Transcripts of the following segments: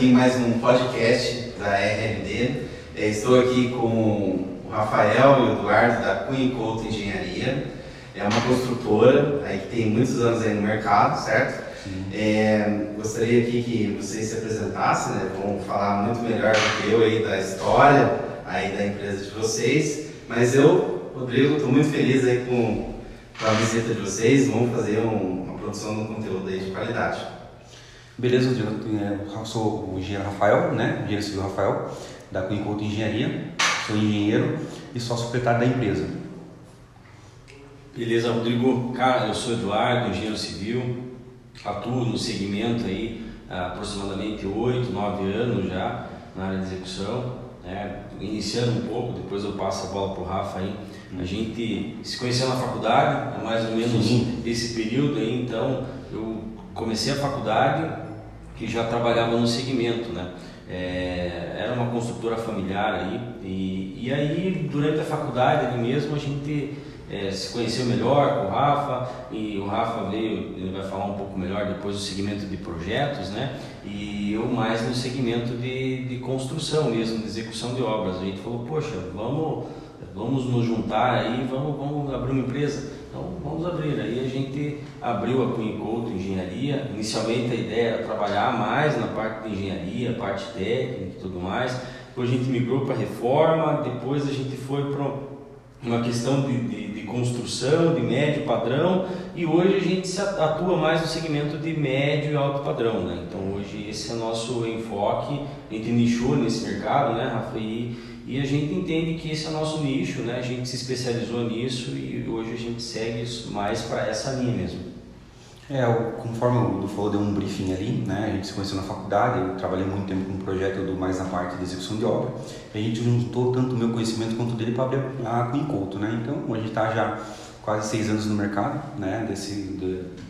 aqui em mais um podcast da RLD. Estou aqui com o Rafael e o Eduardo da Cunha Couto Engenharia. É uma construtora aí que tem muitos anos aí no mercado, certo? Gostaria aqui que vocês se apresentassem, né? Vão falar muito melhor do que eu aí da história aí da empresa de vocês. Mas eu, Rodrigo, estou muito feliz aí com a visita de vocês. Vamos fazer uma produção de um conteúdo aí de qualidade. Beleza, eu sou o engenheiro Rafael, né? Engenheiro civil Rafael, da Cunha Couto Engenharia. Sou engenheiro e sócio proprietário da empresa. Beleza, Rodrigo. Cara, eu sou Eduardo, engenheiro civil. Atuo no segmento aí há aproximadamente 8, 9 anos já na área de execução. Iniciando um pouco, depois eu passo a bola para o Rafa aí. A gente se conheceu na faculdade, há mais ou menos esse período aí, então eu comecei a faculdade que já trabalhava no segmento, né? Era uma construtora familiar aí e aí durante a faculdade ali mesmo a gente se conheceu melhor com o Rafa, e o Rafa veio, ele vai falar um pouco melhor depois do segmento de projetos, né? E eu mais no segmento de construção mesmo, de execução de obras. A gente falou, poxa, vamos nos juntar aí, vamos abrir uma empresa. Então vamos abrir. Aí a gente abriu a Cunha Couto Engenharia. Inicialmente a ideia era trabalhar mais na parte de engenharia, parte técnica e tudo mais. Depois a gente migrou para reforma, depois a gente foi para uma questão de construção, de médio padrão, e hoje a gente atua mais no segmento de médio e alto padrão, né? Então hoje esse é o nosso enfoque. A gente nichou nesse mercado, né, Rafa? E a gente entende que esse é o nosso nicho, né? A gente se especializou nisso e hoje a gente segue mais para essa linha mesmo. Conforme o Edu falou, deu um briefing ali, né? A gente se conheceu na faculdade, eu trabalhei muito tempo com um projeto mais na parte de execução de obra. A gente juntou tanto o meu conhecimento quanto o dele para abrir a Cunha Couto, né? Então, a gente está já quase 6 anos no mercado, né?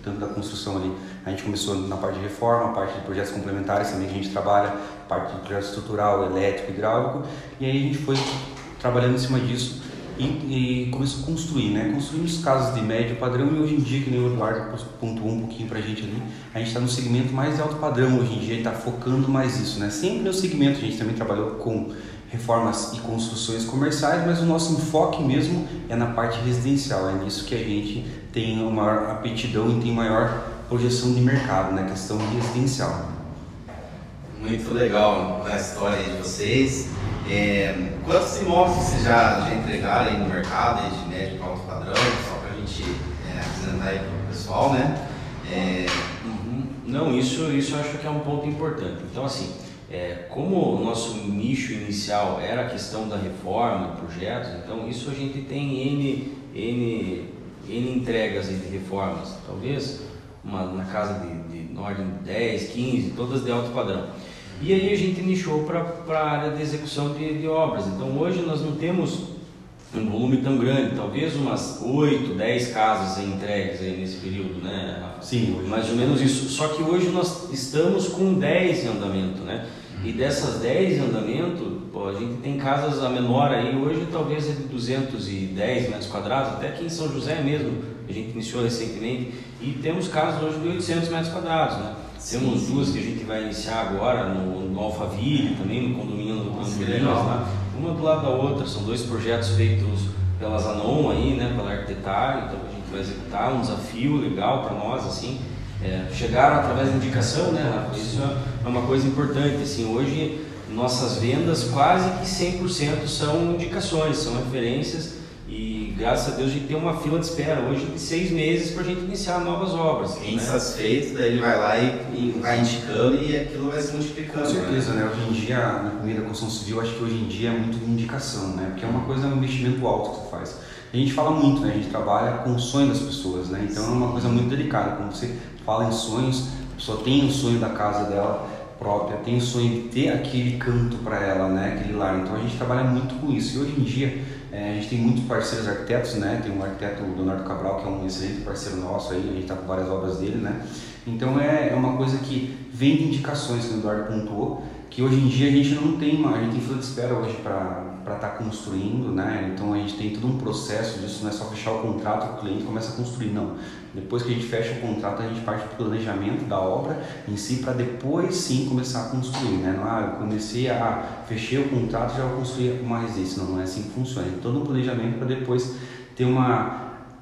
Tanto da construção ali. A gente começou na parte de reforma, a parte de projetos complementares também que a gente trabalha, parte de projeto estrutural, elétrico, hidráulico, e aí a gente foi trabalhando em cima disso. E começou a construir, né? Construímos casas de médio padrão e hoje em dia, que nem o Eduardo pontuou um pouquinho pra gente ali, a gente está no segmento mais de alto padrão hoje em dia, está focando mais isso, né? Sempre no segmento, a gente também trabalhou com reformas e construções comerciais, mas o nosso enfoque mesmo é na parte residencial, é nisso que a gente tem uma maior aptidão e tem maior projeção de mercado, né? Questão residencial. Muito legal a história aí de vocês. Quantos imóveis vocês já entregaram aí no mercado, aí de médio para alto padrão, só para a gente apresentar aí para o pessoal, né? Não, isso eu acho que é um ponto importante. Então, assim, como o nosso nicho inicial era a questão da reforma, projetos, então isso a gente tem N entregas aí de reformas, talvez na casa de ordem de 10, 15, todas de alto padrão. E aí a gente nichou para a área de execução de obras. Então hoje nós não temos um volume tão grande, talvez umas 8, 10 casas entregues aí nesse período, né, Rafa? Sim, hoje. Mais ou menos isso. Só que hoje nós estamos com 10 em andamento, né? E dessas 10 em andamento, a gente tem casas a menor aí, hoje talvez é de 210 metros quadrados, até aqui em São José mesmo, a gente iniciou recentemente, e temos casas hoje de 800 metros quadrados, né? Temos duas que a gente vai iniciar agora no Alphaville, também no condomínio do Campinas, lá. Uma do lado da outra, são 2 projetos feitos pela Zanon aí, né, pela Arquitetar, então a gente vai executar um desafio legal para nós, assim. Chegaram através da indicação, né, Rafa? Isso é uma coisa importante, assim, hoje nossas vendas quase que 100% são indicações, são referências. E graças a Deus a gente tem uma fila de espera hoje de 6 meses para a gente iniciar novas obras. Quem satisfeito, daí ele vai lá e vai indicando e aquilo vai se multiplicando. Com certeza, né? Hoje em dia, na primeira construção civil, acho que hoje em dia é muito de indicação, né? Porque é uma coisa, um investimento alto que você faz. A gente fala muito, né? A gente trabalha com o sonho das pessoas, né? Então é uma coisa muito delicada. Quando você fala em sonhos, a pessoa tem o sonho da casa dela própria, tem o sonho de ter aquele canto para ela, né? Aquele lar. Então a gente trabalha muito com isso. E hoje em dia, a gente tem muitos parceiros arquitetos, né? Tem um arquiteto, o Leonardo Cabral, que é um excelente parceiro nosso aí, a gente está com várias obras dele, né? Então é uma coisa que vem de indicações que o Eduardo pontuou, que hoje em dia a gente não tem, a gente tem fila de espera hoje para estar construindo, né? Então a gente tem todo um processo disso, não é só fechar o contrato que o cliente começa a construir, não. Depois que a gente fecha o contrato, a gente parte para o planejamento da obra em si, para depois sim começar a construir, né? Não, eu fechei o contrato, já vou construir uma residência, não é assim que funciona. É todo um planejamento para depois ter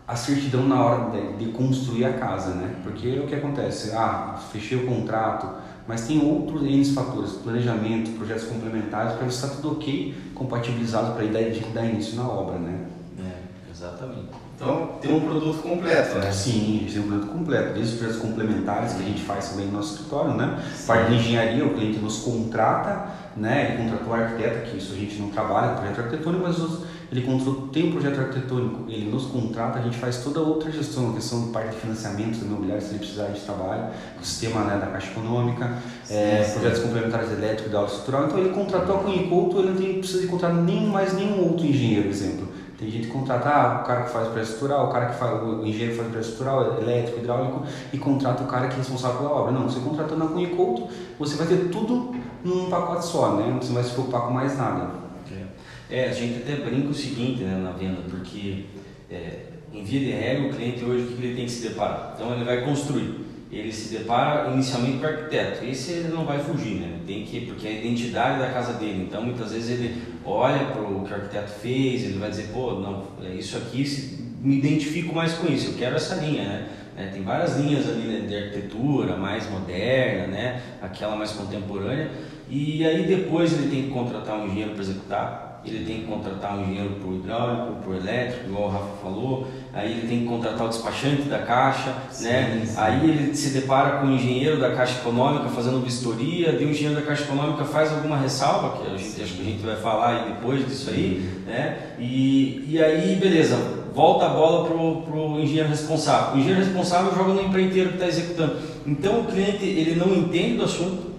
a certidão na hora de construir a casa, né? Porque o que acontece? Fechei o contrato, mas tem outros N fatores, planejamento, projetos complementares, para estar tudo ok, compatibilizado para dar início na obra, né? Exatamente. Então, tem um produto completo, né? Sim, a gente tem um produto completo, desde os projetos complementares que a gente faz também no nosso escritório, né? Parte de engenharia, o cliente nos contrata, né? Ele contratou o arquiteto, que isso a gente não trabalha, projeto arquitetônico, mas ele tem um projeto arquitetônico, ele nos contrata, a gente faz toda a outra gestão, a questão de parte de financiamento do imobiliário, se ele precisar de trabalho, o sistema, né, da Caixa Econômica, projetos complementares elétrico, hidráulico, estrutural. Então ele contratou a Cunha & Couto, ele não precisa de contratar mais nenhum outro engenheiro, exemplo. Tem gente que contrata o cara que faz projeto estrutural, o engenheiro que faz projeto estrutural, elétrico, hidráulico, e contrata o cara que é responsável pela obra. Não, você contratando a Cunha & Couto, você vai ter tudo num pacote só, né? Você não vai se preocupar com mais nada. A gente até brinca o seguinte, né, na venda, porque em via de regra o cliente hoje o que ele tem que se deparar? Então ele vai construir, ele se depara inicialmente com o arquiteto, esse ele não vai fugir, né? Porque é a identidade da casa dele, então muitas vezes ele olha para o que o arquiteto fez, ele vai dizer, pô, não, isso aqui me identifico mais com isso, eu quero essa linha, né? Tem várias linhas ali, né, de arquitetura mais moderna, né? Aquela mais contemporânea, e aí depois ele tem que contratar um engenheiro para executar. Ele tem que contratar um engenheiro para o hidráulico, para o elétrico, igual o Rafa falou. Aí ele tem que contratar o despachante da Caixa, né? Aí ele se depara com o engenheiro da Caixa Econômica fazendo vistoria, o engenheiro da Caixa Econômica faz alguma ressalva, que acho que a gente vai falar aí depois disso aí, né? E aí, beleza, volta a bola para o engenheiro responsável. O engenheiro responsável joga no empreiteiro que está executando. Então o cliente ele não entende do assunto,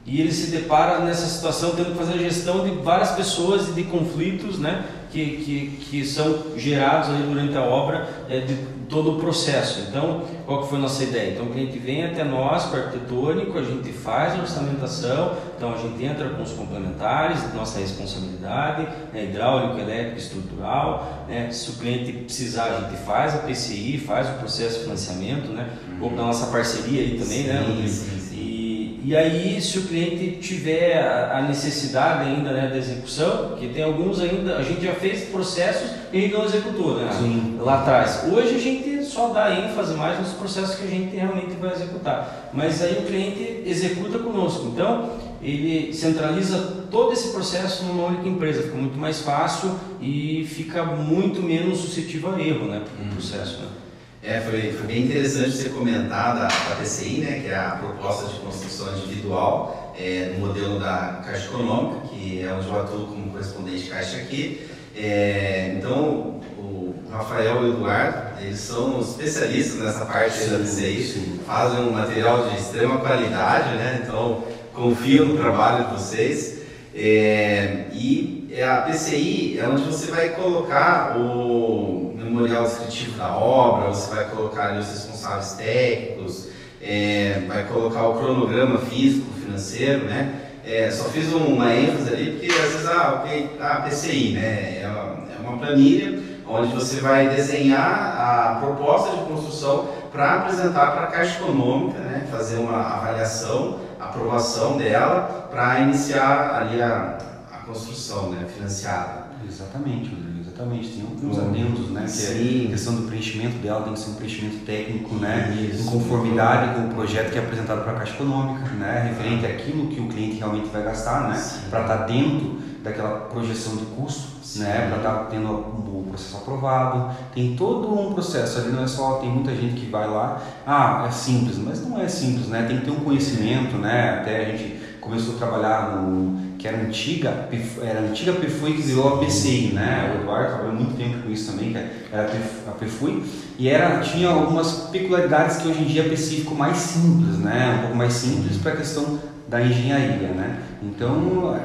e ele se depara nessa situação tendo que fazer a gestão de várias pessoas e de conflitos, né, que são gerados aí durante a obra, de todo o processo. Então, qual que foi a nossa ideia? Então, o cliente vem até nós com o arquitetônico, a gente faz a orçamentação, então a gente entra com os complementares, nossa responsabilidade, né, hidráulico, elétrico, estrutural, né, se o cliente precisar, a gente faz a PCI, faz o processo de financiamento, né, um pouco da nossa parceria aí também, né, Rodrigo? E aí, se o cliente tiver a necessidade ainda, né, da execução, porque tem alguns ainda, a gente já fez processos e a gente não executou, né, lá atrás. Hoje a gente só dá ênfase mais nos processos que a gente realmente vai executar. Mas aí o cliente executa conosco. Então, ele centraliza todo esse processo numa única empresa. Fica muito mais fácil e fica muito menos suscetível a erro, né, no processo, né? Foi bem interessante você comentar da PCI, né, que é a proposta de construção individual, no modelo da Caixa Econômica, que é onde eu atuo como correspondente Caixa aqui. Então, o Rafael e o Eduardo, eles são especialistas nessa parte da PCI, fazem um material de extrema qualidade, né, então confio no trabalho de vocês. E a PCI é onde você vai colocar o memorial descritivo da obra, você vai colocar ali os responsáveis técnicos, vai colocar o cronograma físico, financeiro, né? Só fiz uma ênfase ali porque às vezes a PCI, né? É uma planilha onde você vai desenhar a proposta de construção para apresentar para a Caixa Econômica, né? Fazer uma avaliação, aprovação dela para iniciar ali a construção, né? Financiada. Exatamente, Rodrigo, exatamente. Tem uns adendos, né? Que é a questão do preenchimento dela, tem que ser um preenchimento técnico, né? Em conformidade com o projeto que é apresentado para a Caixa Econômica, né? Referente àquilo que o cliente realmente vai gastar, né? Para estar dentro daquela projeção de custo, né? Para estar tendo o processo aprovado. Tem todo um processo ali, não é só, tem muita gente que vai lá, é simples, mas não é simples, né? Tem que ter um conhecimento, né? Até a gente começou a trabalhar que era a antiga PFUI que virou a PCI, né? O Eduardo trabalhou muito tempo com isso também, que era a PFUI, e tinha algumas peculiaridades que hoje em dia a PCI ficou mais simples, né? Um pouco mais simples para a questão da engenharia, né? Então,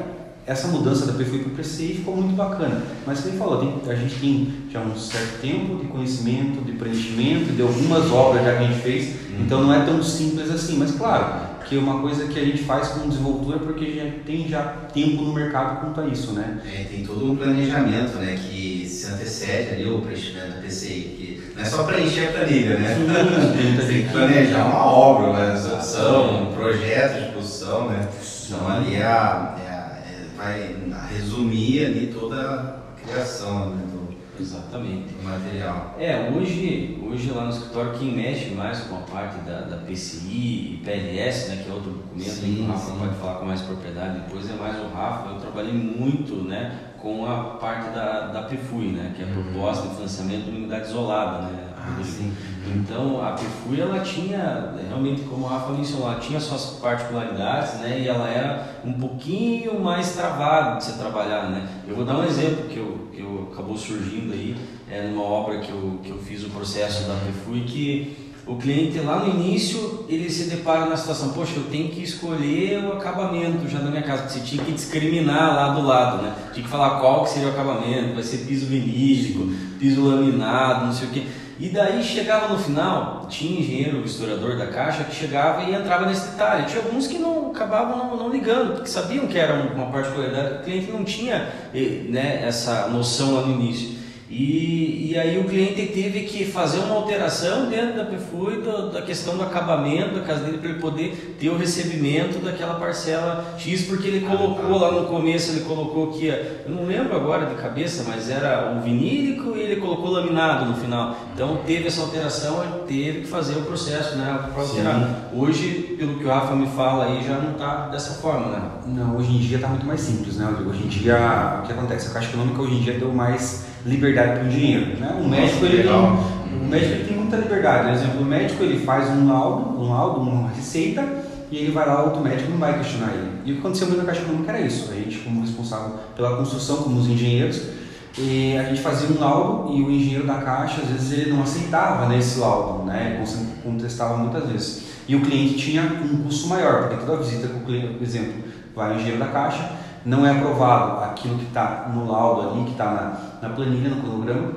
essa mudança da PFUI para a PCI ficou muito bacana, mas como ele falou, a gente tem já um certo tempo de conhecimento, de preenchimento, de algumas obras já que a gente fez, então não é tão simples assim, mas claro, Porque uma coisa que a gente faz com desenvoltura é porque já tem tempo no mercado quanto a isso, né? Tem todo um planejamento, né, que se antecede ali o preenchimento da PCI, que não é só preencher a planilha, né? Tem que planejar uma obra, uma execução, um projeto de exposição, né? Então ali vai resumir ali toda a criação, né, exatamente. do material. Hoje lá no escritório quem mexe mais com a parte da PCI e PLS, né, que é outro documento que o Rafa pode falar com mais propriedade depois, é mais o Rafa. Eu trabalhei muito, né, com a parte da PFUI, né, que é a proposta de financiamento de unidade isolada, né. Então a PFUI ela tinha, realmente como o Rafa mencionou, ela tinha suas particularidades, né, e ela era um pouquinho mais travada de você trabalhar, né. Eu vou dar um exemplo que acabou surgindo aí, numa obra que eu fiz o processo da PFUI, que o cliente lá no início ele se depara na situação, poxa, eu tenho que escolher o acabamento já na minha casa, porque você tinha que discriminar lá do lado, né? Tinha que falar qual que seria o acabamento, vai ser piso vinílico, piso laminado, não sei o que. E daí chegava no final, tinha engenheiro, historiador da Caixa que chegava e entrava nesse detalhe. Tinha alguns que acabavam não ligando, porque sabiam que era uma particularidade, o cliente não tinha, né, essa noção lá no início. E aí o cliente teve que fazer uma alteração dentro da PFUI da questão do acabamento da casa dele para ele poder ter o recebimento daquela parcela X, porque ele colocou lá no começo, ele colocou que, eu não lembro agora de cabeça, mas era o vinílico e ele colocou laminado no final. Então teve essa alteração, ele teve que fazer o processo, né, para alterar. Hoje, pelo que o Rafa me fala aí, já não está dessa forma, né? Não, hoje em dia está muito mais simples, né, Rodrigo? Hoje em dia, o que acontece? A Caixa Econômica hoje em dia deu mais liberdade para o engenheiro, né? O médico ele tem muita liberdade. Por exemplo, o médico ele faz um laudo, uma receita, e ele vai lá, outro médico não vai questionar ele. E o que aconteceu muito na Caixa Econômica era isso. A gente, como responsável pela construção, como os engenheiros, e a gente fazia um laudo e o engenheiro da Caixa, às vezes, ele não aceitava, né, esse laudo, né? Ele contestava muitas vezes. E o cliente tinha um custo maior, porque toda visita que o cliente, por exemplo, vai o engenheiro da Caixa, não é aprovado aquilo que está no laudo ali, que está na planilha, no cronograma,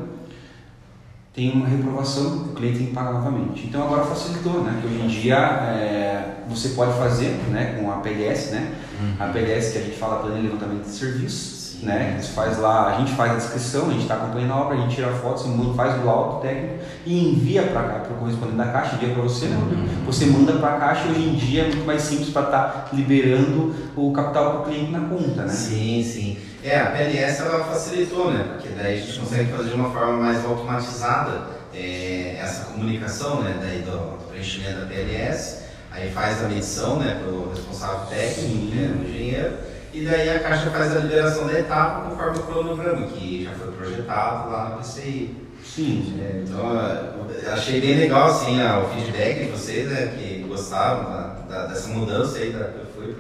tem uma reprovação, o cliente tem que pagar novamente. Então agora facilitou, né? Que hoje em dia você pode fazer, né, com a PLS, né? A PLS que a gente fala planilha de levantamento de serviços, né? Você faz lá, a gente faz a descrição, a gente está acompanhando a obra, a gente tira fotos, faz o laudo técnico e envia para cá, para o correspondente da Caixa, envia para você, né? Você manda para a Caixa. Hoje em dia é muito mais simples para estar liberando o capital para o cliente na conta, né? Sim. A PLS ela facilitou, né? Porque daí a gente consegue fazer de uma forma mais automatizada essa comunicação, né? Daí do preenchimento da PLS, aí faz a medição, né, para o responsável técnico, né, o engenheiro, e daí a Caixa faz a liberação da etapa conforme o cronograma que já foi projetado lá na PCI. Sim. Então, eu achei bem legal assim, o feedback de vocês, né, que gostaram dessa mudança aí da PFUI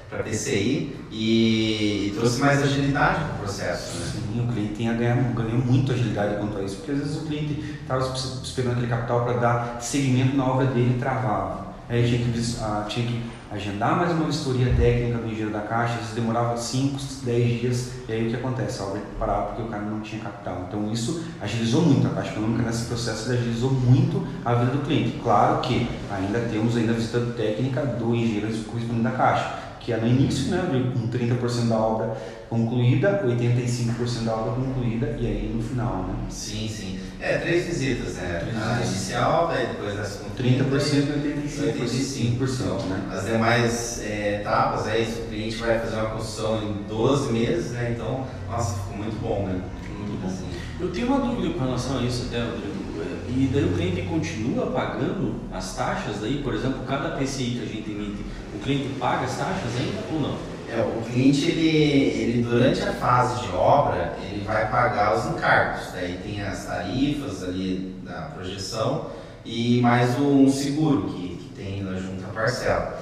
para a PCI e trouxe mais agilidade para o processo. Né? Sim, o cliente ganhou muito agilidade quanto a isso, porque às vezes o cliente estava esperando aquele capital para dar seguimento na obra dele e travava. Aí tinha que agendar mais uma vistoria técnica do engenheiro da Caixa, isso demorava 5, 10 dias, e aí o que acontece? A obra parava porque o cara não tinha capital. Então isso agilizou muito, a Caixa Econômica nesse processo agilizou muito a vida do cliente. Claro que ainda temos a visita técnica do engenheiro correspondente da Caixa, que é no início, né, com 30% da obra concluída, 85% da obra concluída e aí no final, né? Sim. 3 visitas, né? A inicial, daí depois a segunda 30% e 85%, né? As demais etapas, o cliente vai fazer uma construção em 12 meses, né? Então, nossa, ficou muito bom, né? Muito bom. Eu tenho uma dúvida com relação a isso até, Rodrigo. E daí o cliente continua pagando as taxas daí? Por exemplo, cada PCI que a gente emite, o cliente paga as taxas ainda ou não? O cliente, ele durante a fase de obra, ele vai pagar os encargos. Daí tem as tarifas ali da projeção e mais um seguro que tem na junta parcela.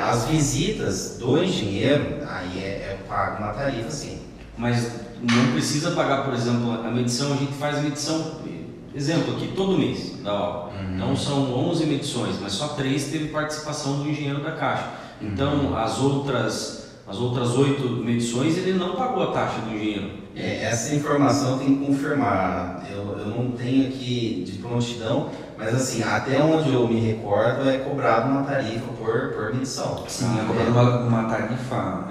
As visitas do engenheiro, aí é pago uma tarifa, sim. Mas não precisa pagar, por exemplo, a medição, a gente faz a medição, exemplo aqui, todo mês da obra. Então são 11 medições, mas só 3 teve participação do engenheiro da Caixa. Então as outras as outras 8 medições ele não pagou a taxa do engenheiro. Essa informação tem que confirmar. Eu não tenho aqui de prontidão, mas assim, até onde eu me recordo é cobrado uma tarifa por medição. Sim, é cobrado uma tarifa,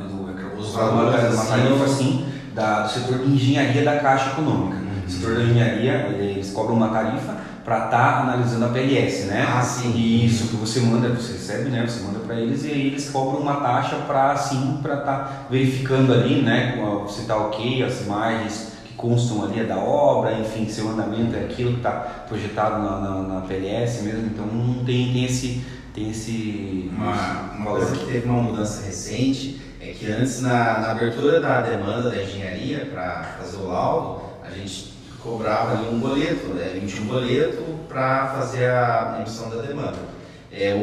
os valores, uma tarifa assim, do setor de engenharia da Caixa Econômica. O setor da engenharia, eles cobram uma tarifa para estar analisando a PLS, né? Ah, sim. E isso que você manda, você recebe, né? Você manda para eles e aí eles cobram uma taxa para estar verificando ali, né? Se está ok, as imagens que constam ali da obra, enfim, se o andamento é aquilo que está projetado na PLS mesmo. Então tem esse uma coisa que teve uma mudança recente é que antes na abertura da demanda da engenharia para fazer o laudo, a gente cobrava ali um boleto, emitia um boleto para fazer a emissão da demanda.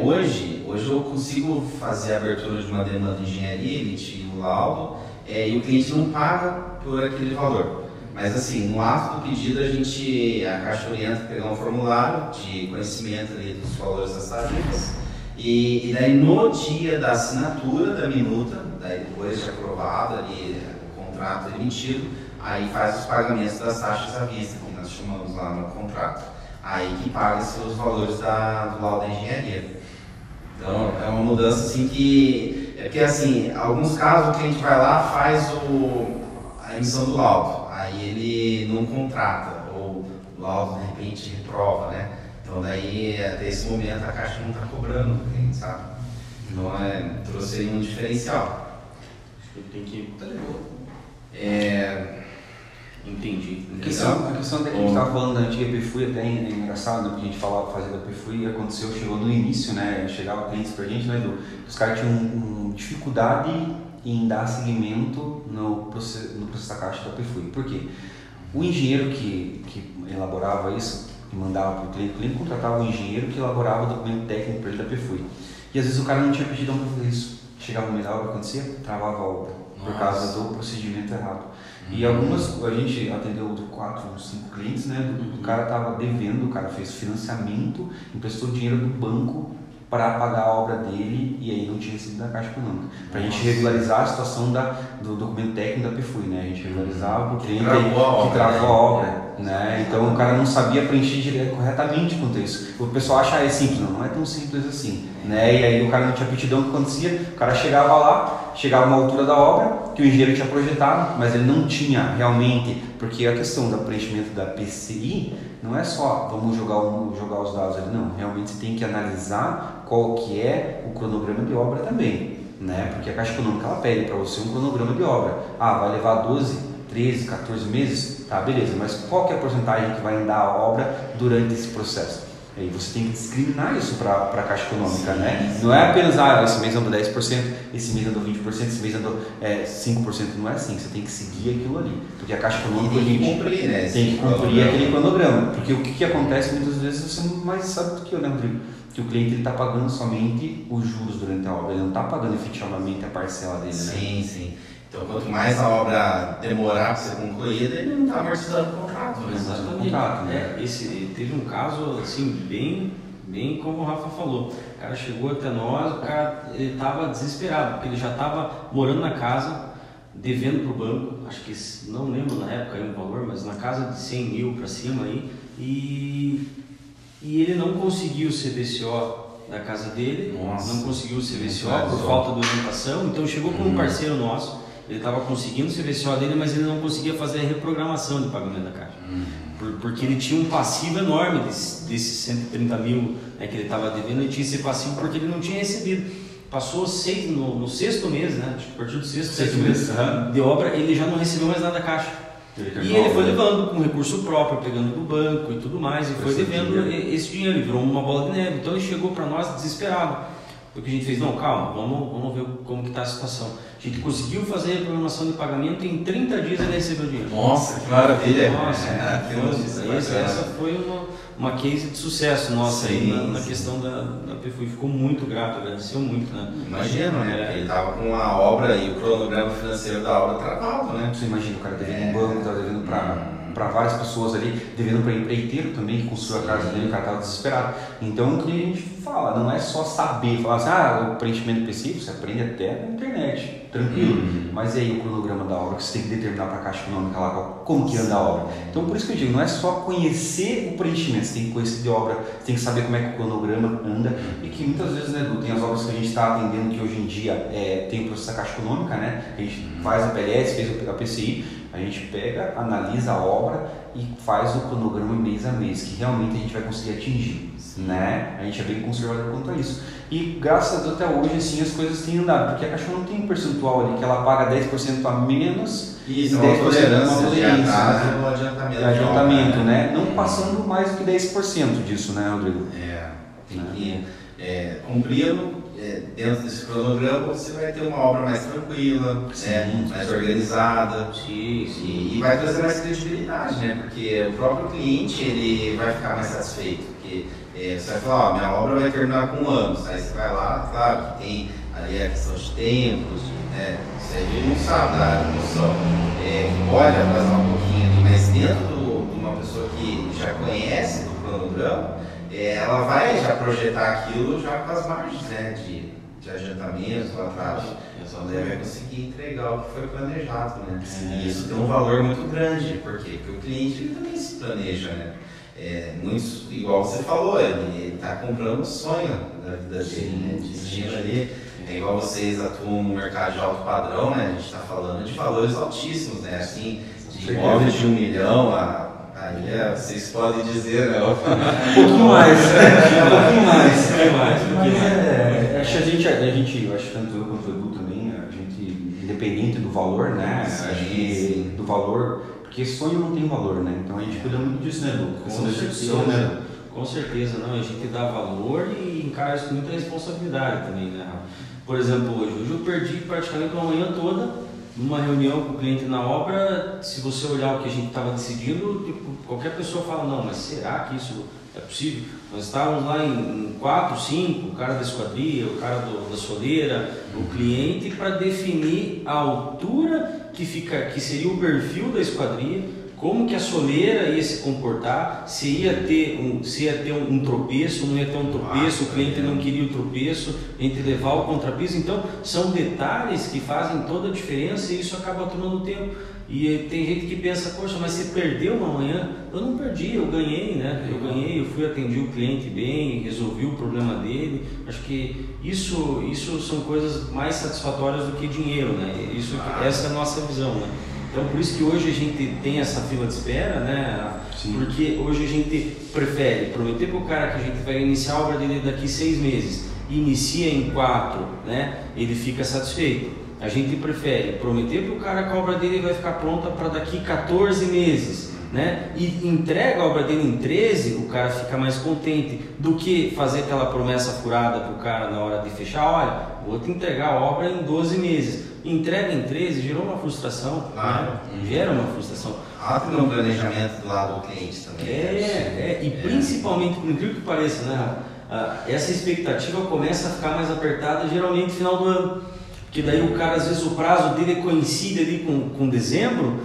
Hoje eu consigo fazer a abertura de uma demanda de engenharia, emitir o laudo, e o cliente não paga por aquele valor. Mas assim, no ato do pedido a Caixa orienta a pegar um formulário de conhecimento ali dos valores das tarifas e daí no dia da assinatura da minuta, daí depois de aprovado ali o contrato emitido, aí faz os pagamentos das taxas à vista, que nós chamamos lá no contrato. Aí que paga-se os valores do laudo da engenharia. Então é uma mudança assim que... porque assim, em alguns casos o cliente vai lá, faz a emissão do laudo, aí ele não contrata, ou o laudo de repente reprova, né? Então daí até esse momento a Caixa não está cobrando o cliente, sabe? Então trouxe aí um diferencial. Acho que tem que... Entendi. A questão até que a gente estava falando da antiga PFUI, até é engraçado, né, porque a gente falava fazer da PFUI, chegou no início, né, chegava clientes pra gente, né, os caras tinham dificuldade em dar seguimento no processo da caixa da PFUI. Por quê? O engenheiro que elaborava isso, que mandava para o cliente contratava um engenheiro que elaborava o documento técnico para ele da PFUI. E às vezes o cara não tinha pedido para fazer isso. Chegava no meio da obra, acontecia, travava a obra, por causa do procedimento errado. E algumas, a gente atendeu 4 ou 5 clientes, né? O cara estava devendo, o cara fez financiamento, emprestou dinheiro do banco para pagar a obra dele e aí não tinha recebido da Caixa Econômica. Para a gente regularizar a situação do documento técnico da PFUI, né? A gente regularizava o cliente que travou a obra, né? Então o cara não sabia preencher corretamente quanto isso. O pessoal acha é simples, não é tão simples assim, né? E aí o cara não tinha aptidão, o que acontecia? O cara chegava lá, chegava uma altura da obra que o engenheiro tinha projetado, mas ele não tinha realmente, porque a questão do preenchimento da PCI não é só vamos jogar os dados ali, não. Realmente você tem que analisar qual que é o cronograma de obra também, né? Porque a Caixa Econômica ela pede para você um cronograma de obra. Vai levar 12, 13, 14 meses? Tá, beleza, mas qual que é a porcentagem que vai andar a obra durante esse processo? Aí você tem que discriminar isso para a Caixa Econômica, né? Não é apenas, esse mês andou 10%, esse mês andou 20%, esse mês andou 5%, não é assim, você tem que seguir aquilo ali. Porque a Caixa Econômica tem que cumprir, né? Tem que cumprir aquele cronograma. Porque o que acontece muitas vezes, você mais sabe do que eu, né, Rodrigo? Que o cliente está pagando somente os juros durante a obra, ele não está pagando efetivamente a parcela dele, né? Sim, sim. Então, quanto mais a obra demorar para ser concluída, ele não está amortizando o contrato. Exatamente. Teve um caso, assim, bem como o Rafa falou. O cara chegou até nós, ele estava desesperado, porque ele já estava morando na casa, devendo para o banco, acho que, não lembro na época aí o valor, mas na casa de 100 mil para cima aí, e ele não conseguiu o CBCO da casa dele, não conseguiu o CBCO por falta de orientação, então chegou com um parceiro nosso. Ele estava conseguindo o CBCO dele, mas ele não conseguia fazer a reprogramação de pagamento da Caixa. Porque ele tinha um passivo enorme desses 130 mil, né, que ele estava devendo, ele tinha esse passivo porque ele não tinha recebido. Passou no sexto mês, né? Acho que a partir do sexto mês de obra, ele já não recebeu mais nada da Caixa. E ele foi levando com recurso próprio, pegando do banco e tudo mais, e foi devendo esse dinheiro, virou uma bola de neve. Então ele chegou para nós desesperado. O que a gente fez? Não, calma, vamos ver como que está a situação. A gente conseguiu fazer a reprogramação de pagamento e em 30 dias ele recebeu o dinheiro. Nossa, que maravilha! Essa foi uma case de sucesso nossa aí na questão da PFUI. Ficou muito grato, agradeceu muito, né? Imagina, né? Ele estava com a obra e o cronograma financeiro da obra travado, né? Você imagina o cara devendo um banco, estava devendo para para várias pessoas ali, devendo para empreiteiro também, que construiu a casa dele, o cara estava desesperado. Então, o que a gente fala, não é só saber, falar assim, o preenchimento específico, você aprende até na internet, tranquilo. Mas e aí o cronograma da obra, que você tem que determinar para a Caixa Econômica lá, como que anda a obra. Então, por isso que eu digo, não é só conhecer o preenchimento, você tem que conhecer de obra, você tem que saber como é que o cronograma anda, e que muitas vezes, né, Edu, tem as obras que a gente está atendendo, que hoje em dia tem o processo da Caixa Econômica, né, a gente faz a PLS, fez a PCI, a gente pega, analisa a obra e faz o cronograma mês a mês, que realmente a gente vai conseguir atingir, né? A gente é bem conservador quanto a isso. E graças a Deus até hoje, assim, as coisas têm andado, porque a Caixa não tem um percentual ali que ela paga 10% a menos e 10% uma tolerância de atraso né? no adiantamento. Adiantamento, né? Não passando mais do que 10% disso, né, Rodrigo? Tem que cumpri-lo. Dentro desse cronograma você vai ter uma obra mais tranquila, mais organizada e vai trazer mais credibilidade, né? Porque o próprio cliente ele vai ficar mais satisfeito, porque você vai falar, minha obra vai terminar com anos, aí você vai lá, claro que tem ali a questão de tempos, isso aí ele não sabe da noção, pode atrasar um pouquinho, mas dentro de uma pessoa que já conhece do cronograma, ela vai já projetar aquilo já com as margens, né, de adiantamento, com atraso. Então daí vai conseguir entregar o que foi planejado, né? E isso tem um valor muito grande, por quê? Porque o cliente ele também se planeja, né? Muitos, igual você falou, ele está comprando o sonho da vida dele, né? De dinheiro ali. É igual vocês atuam no mercado de alto padrão, né? A gente está falando de valores altíssimos, né? Assim, de imóveis de 1 milhão aí vocês podem dizer, né? Um pouquinho mais. Mas acho que a gente, eu acho tanto eu quanto o Edu também, a gente, independente do valor, né? Acho que do valor, porque sonho não tem valor, né? Então a gente cuida muito disso, né, Edu? Com certeza, não. A gente dá valor e encara isso com muita responsabilidade também, né? Por exemplo, hoje eu perdi praticamente uma manhã toda numa reunião com o cliente na obra. Se você olhar o que a gente estava decidindo, qualquer pessoa fala, não, mas será que isso é possível? Nós estávamos lá em 4, 5, o cara da esquadria, o cara da soleira, o cliente, para definir a altura que seria o perfil da esquadria, como que a soleira ia se comportar, se ia ter um tropeço, não ia ter um tropeço, o cliente não queria o tropeço, a gente levar o contrapiso. Então, são detalhes que fazem toda a diferença e isso acaba tomando tempo. E tem gente que pensa, poxa, mas você perdeu uma manhã? Eu não perdi, eu ganhei, né? Eu fui atender o cliente bem, resolvi o problema dele. Acho que isso são coisas mais satisfatórias do que dinheiro, né? Essa é a nossa visão, né? Então, por isso que hoje a gente tem essa fila de espera, né? Sim. Porque hoje a gente prefere prometer para o cara que a gente vai iniciar a obra dele daqui 6 meses, inicia em 4, né? Ele fica satisfeito. A gente prefere prometer para o cara que a obra dele vai ficar pronta para daqui 14 meses, né? E entrega a obra dele em 13, o cara fica mais contente do que fazer aquela promessa furada para o cara na hora de fechar. Olha, vou te entregar a obra em 12 meses. Entrega em 13, gerou uma frustração, né? Gera uma frustração. Tem um planejamento do lado do cliente também. E principalmente, por incrível que pareça, né? Essa expectativa começa a ficar mais apertada geralmente no final do ano. Porque daí o cara, às vezes, o prazo dele coincide ali com dezembro,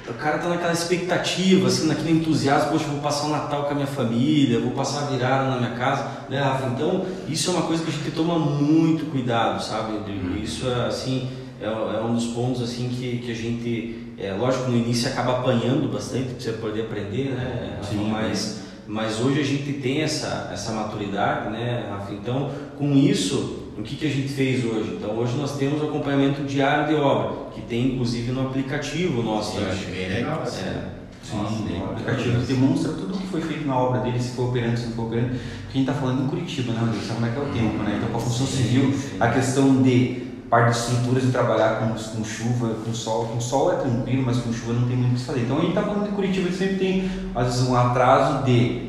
o cara tá naquela expectativa, assim, naquele entusiasmo, poxa, vou passar o Natal com a minha família, vou passar a virada na minha casa, né, Rafa? Então, isso é uma coisa que a gente toma muito cuidado, sabe, Rodrigo? Isso é, assim, é um dos pontos, assim, que a gente, lógico, no início acaba apanhando bastante, para você poder aprender, né? Sim, mas hoje a gente tem essa maturidade, né, Rafa? Então, com isso, o que a gente fez hoje? Então, hoje nós temos acompanhamento diário de obra, que tem inclusive no aplicativo nosso. Eu acho bem legal. Sim, o aplicativo que demonstra tudo o que foi feito na obra dele, se foi operante, se não foi operante. Porque a gente está falando em Curitiba, né, Rodrigo? Sabe como é que é o tempo, né? Então, para a construção civil, a questão de parte de estruturas de trabalhar com chuva, com sol é tranquilo, mas com chuva não tem muito o que fazer. Então a gente está falando de Curitiba, ele sempre tem às vezes um atraso de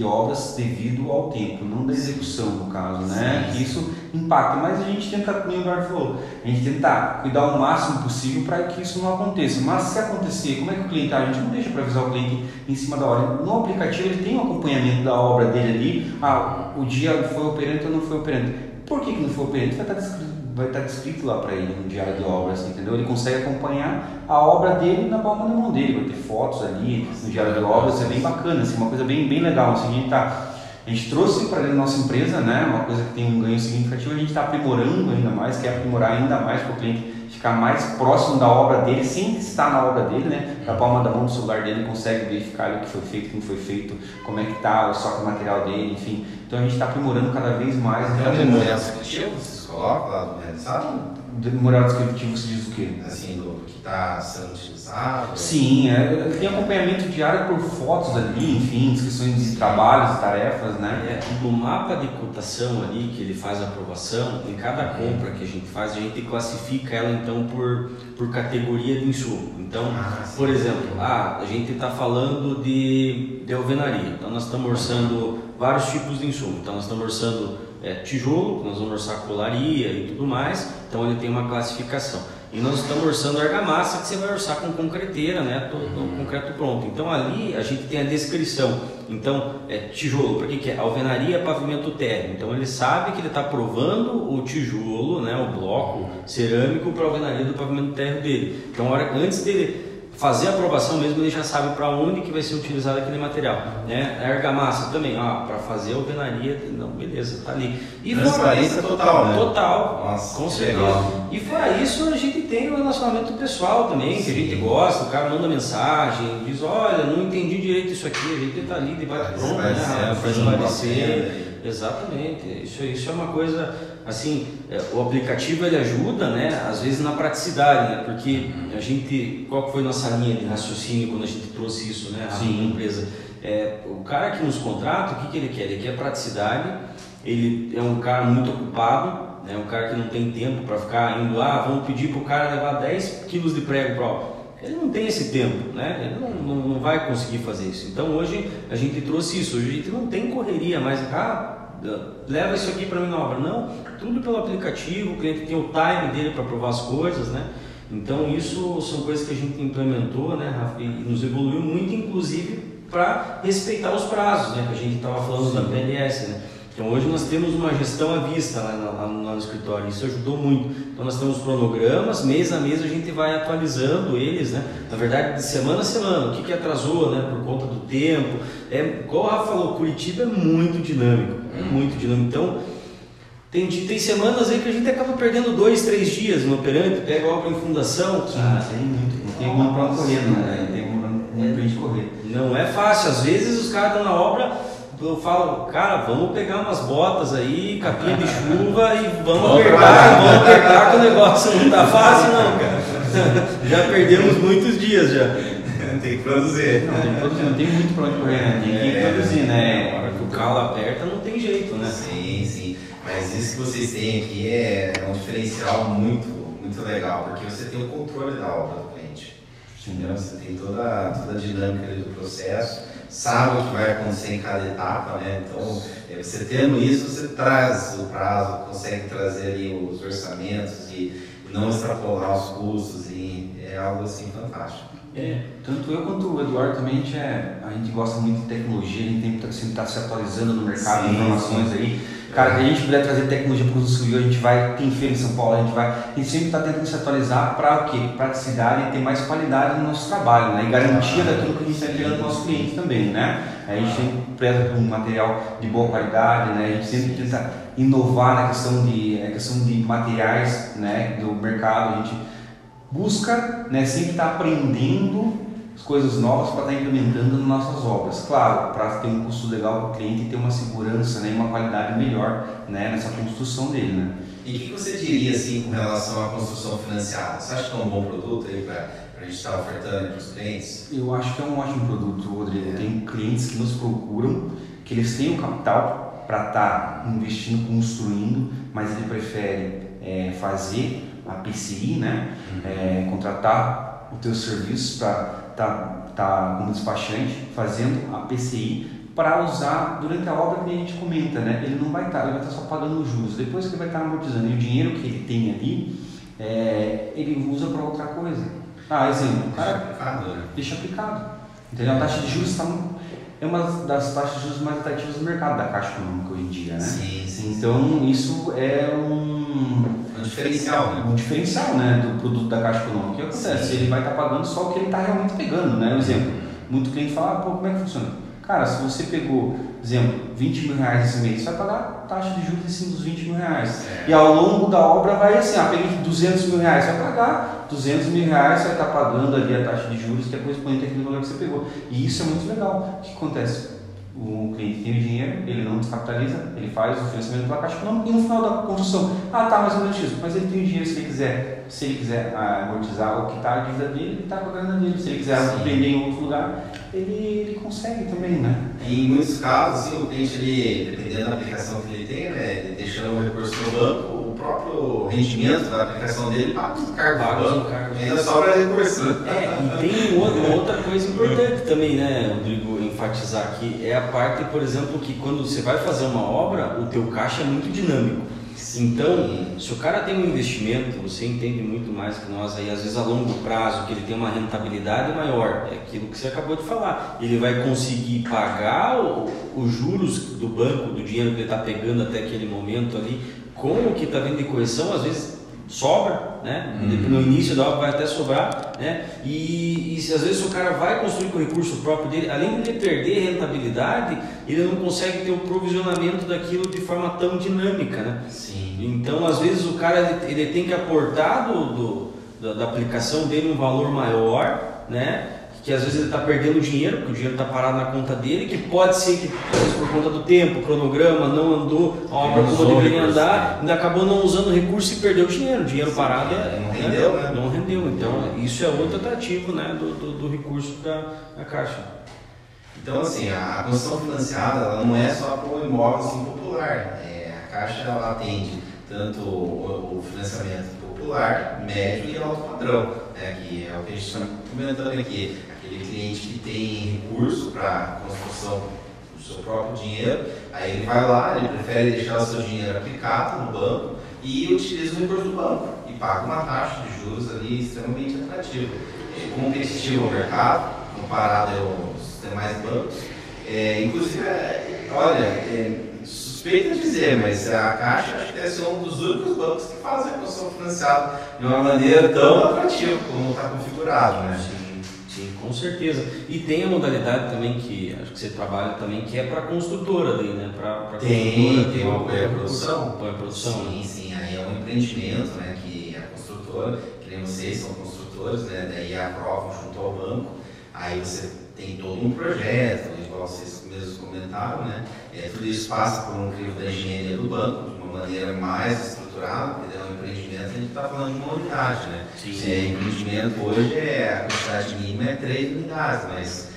obras devido ao tempo, não da execução no caso, né? Que isso impacta, mas a gente tenta, como o Eduardo falou, a gente tenta cuidar o máximo possível para que isso não aconteça. Mas se acontecer, como é que o cliente, a gente não deixa para avisar o cliente em cima da hora. No aplicativo ele tem um acompanhamento da obra dele ali, o dia foi operante ou não foi operante. Por que não foi operante? Vai estar vai estar descrito lá para ele no diário de obras, entendeu? Ele consegue acompanhar a obra dele na palma da mão dele, vai ter fotos ali no diário de obras, é bem bacana, assim, uma coisa bem legal. Assim, a gente trouxe para a nossa empresa, né, uma coisa que tem um ganho significativo, a gente está aprimorando ainda mais, quer aprimorar ainda mais para o cliente ficar mais próximo da obra dele, sem estar na obra dele, né? Na palma da mão do celular dele, consegue verificar o que foi feito, como foi feito, como é que está o estoque material dele, enfim. Então a gente está aprimorando cada vez mais. Memorial descritivo, vocês colocam lá no realizado? Memorial descritivo se diz o quê? Assim, do que está sendo utilizado? Sim, tem acompanhamento diário por fotos ali, enfim, descrições de trabalhos e tarefas, né? No mapa de cotação ali, que ele faz a aprovação, em cada compra que a gente faz, a gente classifica ela então por categoria de insumo. Então, por exemplo, a gente está falando de alvenaria, então nós estamos orçando vários tipos de insumo. Então nós estamos orçando tijolo, nós vamos orçar colaria e tudo mais, então ele tem uma classificação. E nós estamos orçando argamassa, que você vai orçar com concreteira, né? Todo concreto pronto. Então ali a gente tem a descrição. Então, tijolo, para que é? Alvenaria, pavimento térreo. Então ele sabe que ele está provando o tijolo, né? O bloco cerâmico para a alvenaria do pavimento térreo dele. Então, antes dele fazer a aprovação mesmo, ele já sabe para onde que vai ser utilizado aquele material, né? A argamassa também, para fazer a alvenaria, não, beleza, tá ali. E transparência total, né? Total, nossa, com certeza. E fora isso, a gente tem o relacionamento pessoal também, que a gente gosta, o cara manda mensagem, diz, olha, não entendi direito isso aqui, a gente tá ali, debate pronto, né? Para esclarecer. Exatamente, isso é uma coisa, assim, o aplicativo ele ajuda, né, às vezes na praticidade, né, porque a gente, qual foi nossa linha de raciocínio quando a gente trouxe isso, né, a empresa, o cara que nos contrata, o que ele quer? Ele quer praticidade, ele é um cara muito ocupado, né, um cara que não tem tempo para ficar indo lá, vamos pedir para o cara levar 10 quilos de prego para obra. Ele não tem esse tempo, né? Ele não vai conseguir fazer isso. Então hoje a gente trouxe isso, hoje a gente não tem correria mais, leva isso aqui para mim na obra. Não, tudo pelo aplicativo, o cliente tem o time dele para provar as coisas, né? Então isso são coisas que a gente implementou, né, Rafa, e nos evoluiu muito, inclusive para respeitar os prazos, né, que a gente estava falando da PLS, né? Então hoje nós temos uma gestão à vista lá no escritório, isso ajudou muito. Então nós temos cronogramas, mês a mês a gente vai atualizando eles, né? Na verdade, de semana a semana, o que atrasou, né? Por conta do tempo. Igual o Rafa falou, Curitiba é muito dinâmico, Então tem semanas aí que a gente acaba perdendo 2, 3 dias no operante, pega a obra em fundação. Tem muito, não tem como para correr, né? Tem muito pra gente correr. Não é fácil, às vezes os caras estão na obra. Eu falo, cara, vamos pegar umas botas aí, capinha de chuva e vamos apertar que o negócio não tá fácil não, cara. Já perdemos muitos dias já. Tem que produzir. Não tem muito pra onde correr, né? Tem que produzir, né? Na hora que o calo aperta não tem jeito, né? Sim. Mas isso que vocês têm aqui é um diferencial muito, muito legal, porque você tem o controle da obra do cliente. Entendeu? Você tem toda a dinâmica ali do processo, sabe o que vai acontecer em cada etapa, né? Então, você tendo isso, você traz o prazo, consegue trazer ali os orçamentos e não extrapolar os custos, e é algo assim fantástico. Tanto eu quanto o Eduardo também, a gente gosta muito de tecnologia, a gente tem que sempre estar se atualizando no mercado, informações aí. Cara, que a gente puder trazer tecnologia para o uso civil, a gente vai, tem feira em São Paulo, a gente sempre está tentando se atualizar para o quê? Praticidade e ter mais qualidade no nosso trabalho, né? E garantia daquilo que a gente está entregando para o nosso cliente também, né? A gente sempre preza por um material de boa qualidade, né? A gente sempre tenta inovar na questão de materiais, né? Do mercado, a gente busca, né? Sempre estar aprendendo coisas novas para estar implementando nas nossas obras. Claro, para ter um custo legal para o cliente e ter uma segurança, né, e uma qualidade melhor, né, nessa construção dele, né? E o que você diria assim com relação à construção financiada? Você acha que é um bom produto aí para a gente estar ofertando para os clientes? Eu acho que é um ótimo produto, Rodrigo. Tem clientes que nos procuram, que eles têm o capital para estar investindo, construindo, mas ele prefere fazer a PCI, né, contratar o teu serviço para tá como despachante, fazendo a PCI para usar durante a obra que a gente comenta, né? Ele não vai estar, ele vai estar só pagando os juros. Depois que ele vai estar amortizando, e o dinheiro que ele tem ali, ele usa para outra coisa. Exemplo, o cara deixa aplicado. Entendeu? A taxa de juros está é uma das taxas de juros mais atrativas do mercado da Caixa Econômica hoje em dia, né? Sim. Então isso é um diferencial, né? Um diferencial, né, do produto da Caixa Econômica. O que acontece? Sim. Ele vai estar pagando só o que ele está realmente pegando, né? Um exemplo, muito cliente fala, pô, como é que funciona? Cara, se você pegou, exemplo, 20 mil reais esse mês, você vai pagar taxa de juros em cima dos 20 mil reais. E ao longo da obra vai assim, peguei 200 mil reais, você vai pagar 200 mil reais, você vai estar pagando ali a taxa de juros que é correspondente àquele valor que você pegou. E isso é muito legal. O que acontece? O cliente tem o dinheiro, ele não descapitaliza, ele faz o financiamento pela Caixa Econômica e no final da construção, tá, mais ou menos isso, mas ele tem o dinheiro se ele quiser amortizar ou quitar a dívida dele, ele está com a grana dele, se ele quiser empreender em outro lugar, ele consegue também, né? Em muitos casos, assim, o cliente, ele, dependendo da aplicação que ele tem, né, deixando o recurso no banco, o próprio rendimento da aplicação dele paga os cargos do banco, ainda sobra recurso. E tem uma outra coisa importante também, né, Rodrigo, enfatizar aqui, é a parte, por exemplo, que quando você vai fazer uma obra, o teu caixa é muito dinâmico. Então, se o cara tem um investimento, você entende muito mais que nós aí, às vezes a longo prazo, que ele tem uma rentabilidade maior, é aquilo que você acabou de falar. Ele vai conseguir pagar os juros do banco, do dinheiro que ele está pegando até aquele momento ali, com o que está vindo de correção, às vezes sobra, né? No início da obra vai até sobrar, né? E às vezes o cara vai construir com o recurso próprio dele, além de ele perder rentabilidade, ele não consegue ter o provisionamento daquilo de forma tão dinâmica, né? Sim. Então, às vezes o cara ele tem que aportar da aplicação dele um valor maior, né? Que às vezes ele está perdendo dinheiro, porque o dinheiro está parado na conta dele, que pode ser que por conta do tempo, cronograma, não andou a obra como deveria andar, ainda acabou não usando o recurso e perdeu o dinheiro parado não rendeu, né? Não rendeu, então isso é outro atrativo, né, do recurso da Caixa. Então, assim, a construção financiada ela não é só para o imóvel assim, popular, a Caixa ela atende tanto o financiamento popular, médio e alto padrão, que é o que a gente está comentando aqui. Aquele cliente que tem recurso para construção do seu próprio dinheiro, aí ele vai lá, ele prefere deixar o seu dinheiro aplicado no banco e utiliza o recurso do banco e paga uma taxa de juros ali extremamente atrativa. É competitivo ao mercado, comparado aos demais bancos. Inclusive, suspeito de dizer, mas a Caixa acho que deve ser um dos únicos bancos que fazem a construção financiada de uma maneira tão atrativa como está configurado, né? Sim, com certeza. E tem a modalidade também que acho que você trabalha também, que é para construtora daí, né? Tem uma apoio à produção. Apoio à produção. Sim, aí é um empreendimento, né? Que a construtora, que nem vocês são construtores, né? Daí aprovam junto ao banco. Aí você tem todo um projeto, igual vocês mesmos comentaram, né? Tudo isso passa por um crivo da engenharia do banco, de uma maneira mais estruturada, porque é um empreendimento, a gente está falando de uma unidade, né? Empreendimento hoje, a quantidade mínima é 3 unidades, mas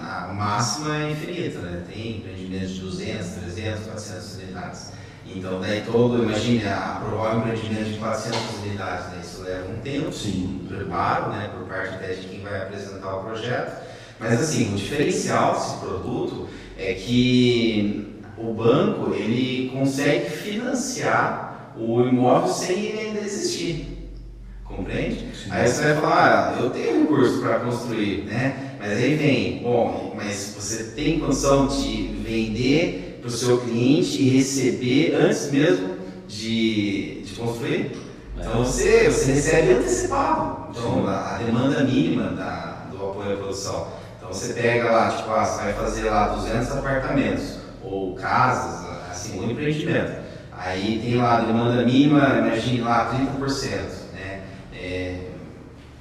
a máxima é infinita, né? Tem empreendimentos de 200, 300, 400 unidades. Então, daí imagine, aprovar um empreendimento de 400 unidades, né? Isso leva um tempo, um preparo, né? Por parte até de quem vai apresentar o projeto. Mas assim, o diferencial desse produto é que o banco ele consegue financiar o imóvel sem ele ainda existir, compreende? Sim. Aí você vai falar, eu tenho recurso para construir, né? Mas aí vem, mas você tem condição de vender para o seu cliente e receber antes mesmo de construir? Então você recebe antecipado, então a demanda mínima do apoio à produção. Então você pega lá, você vai fazer lá 200 apartamentos ou casas, assim, um empreendimento. Aí tem lá a demanda mínima, imagine lá 30%, né?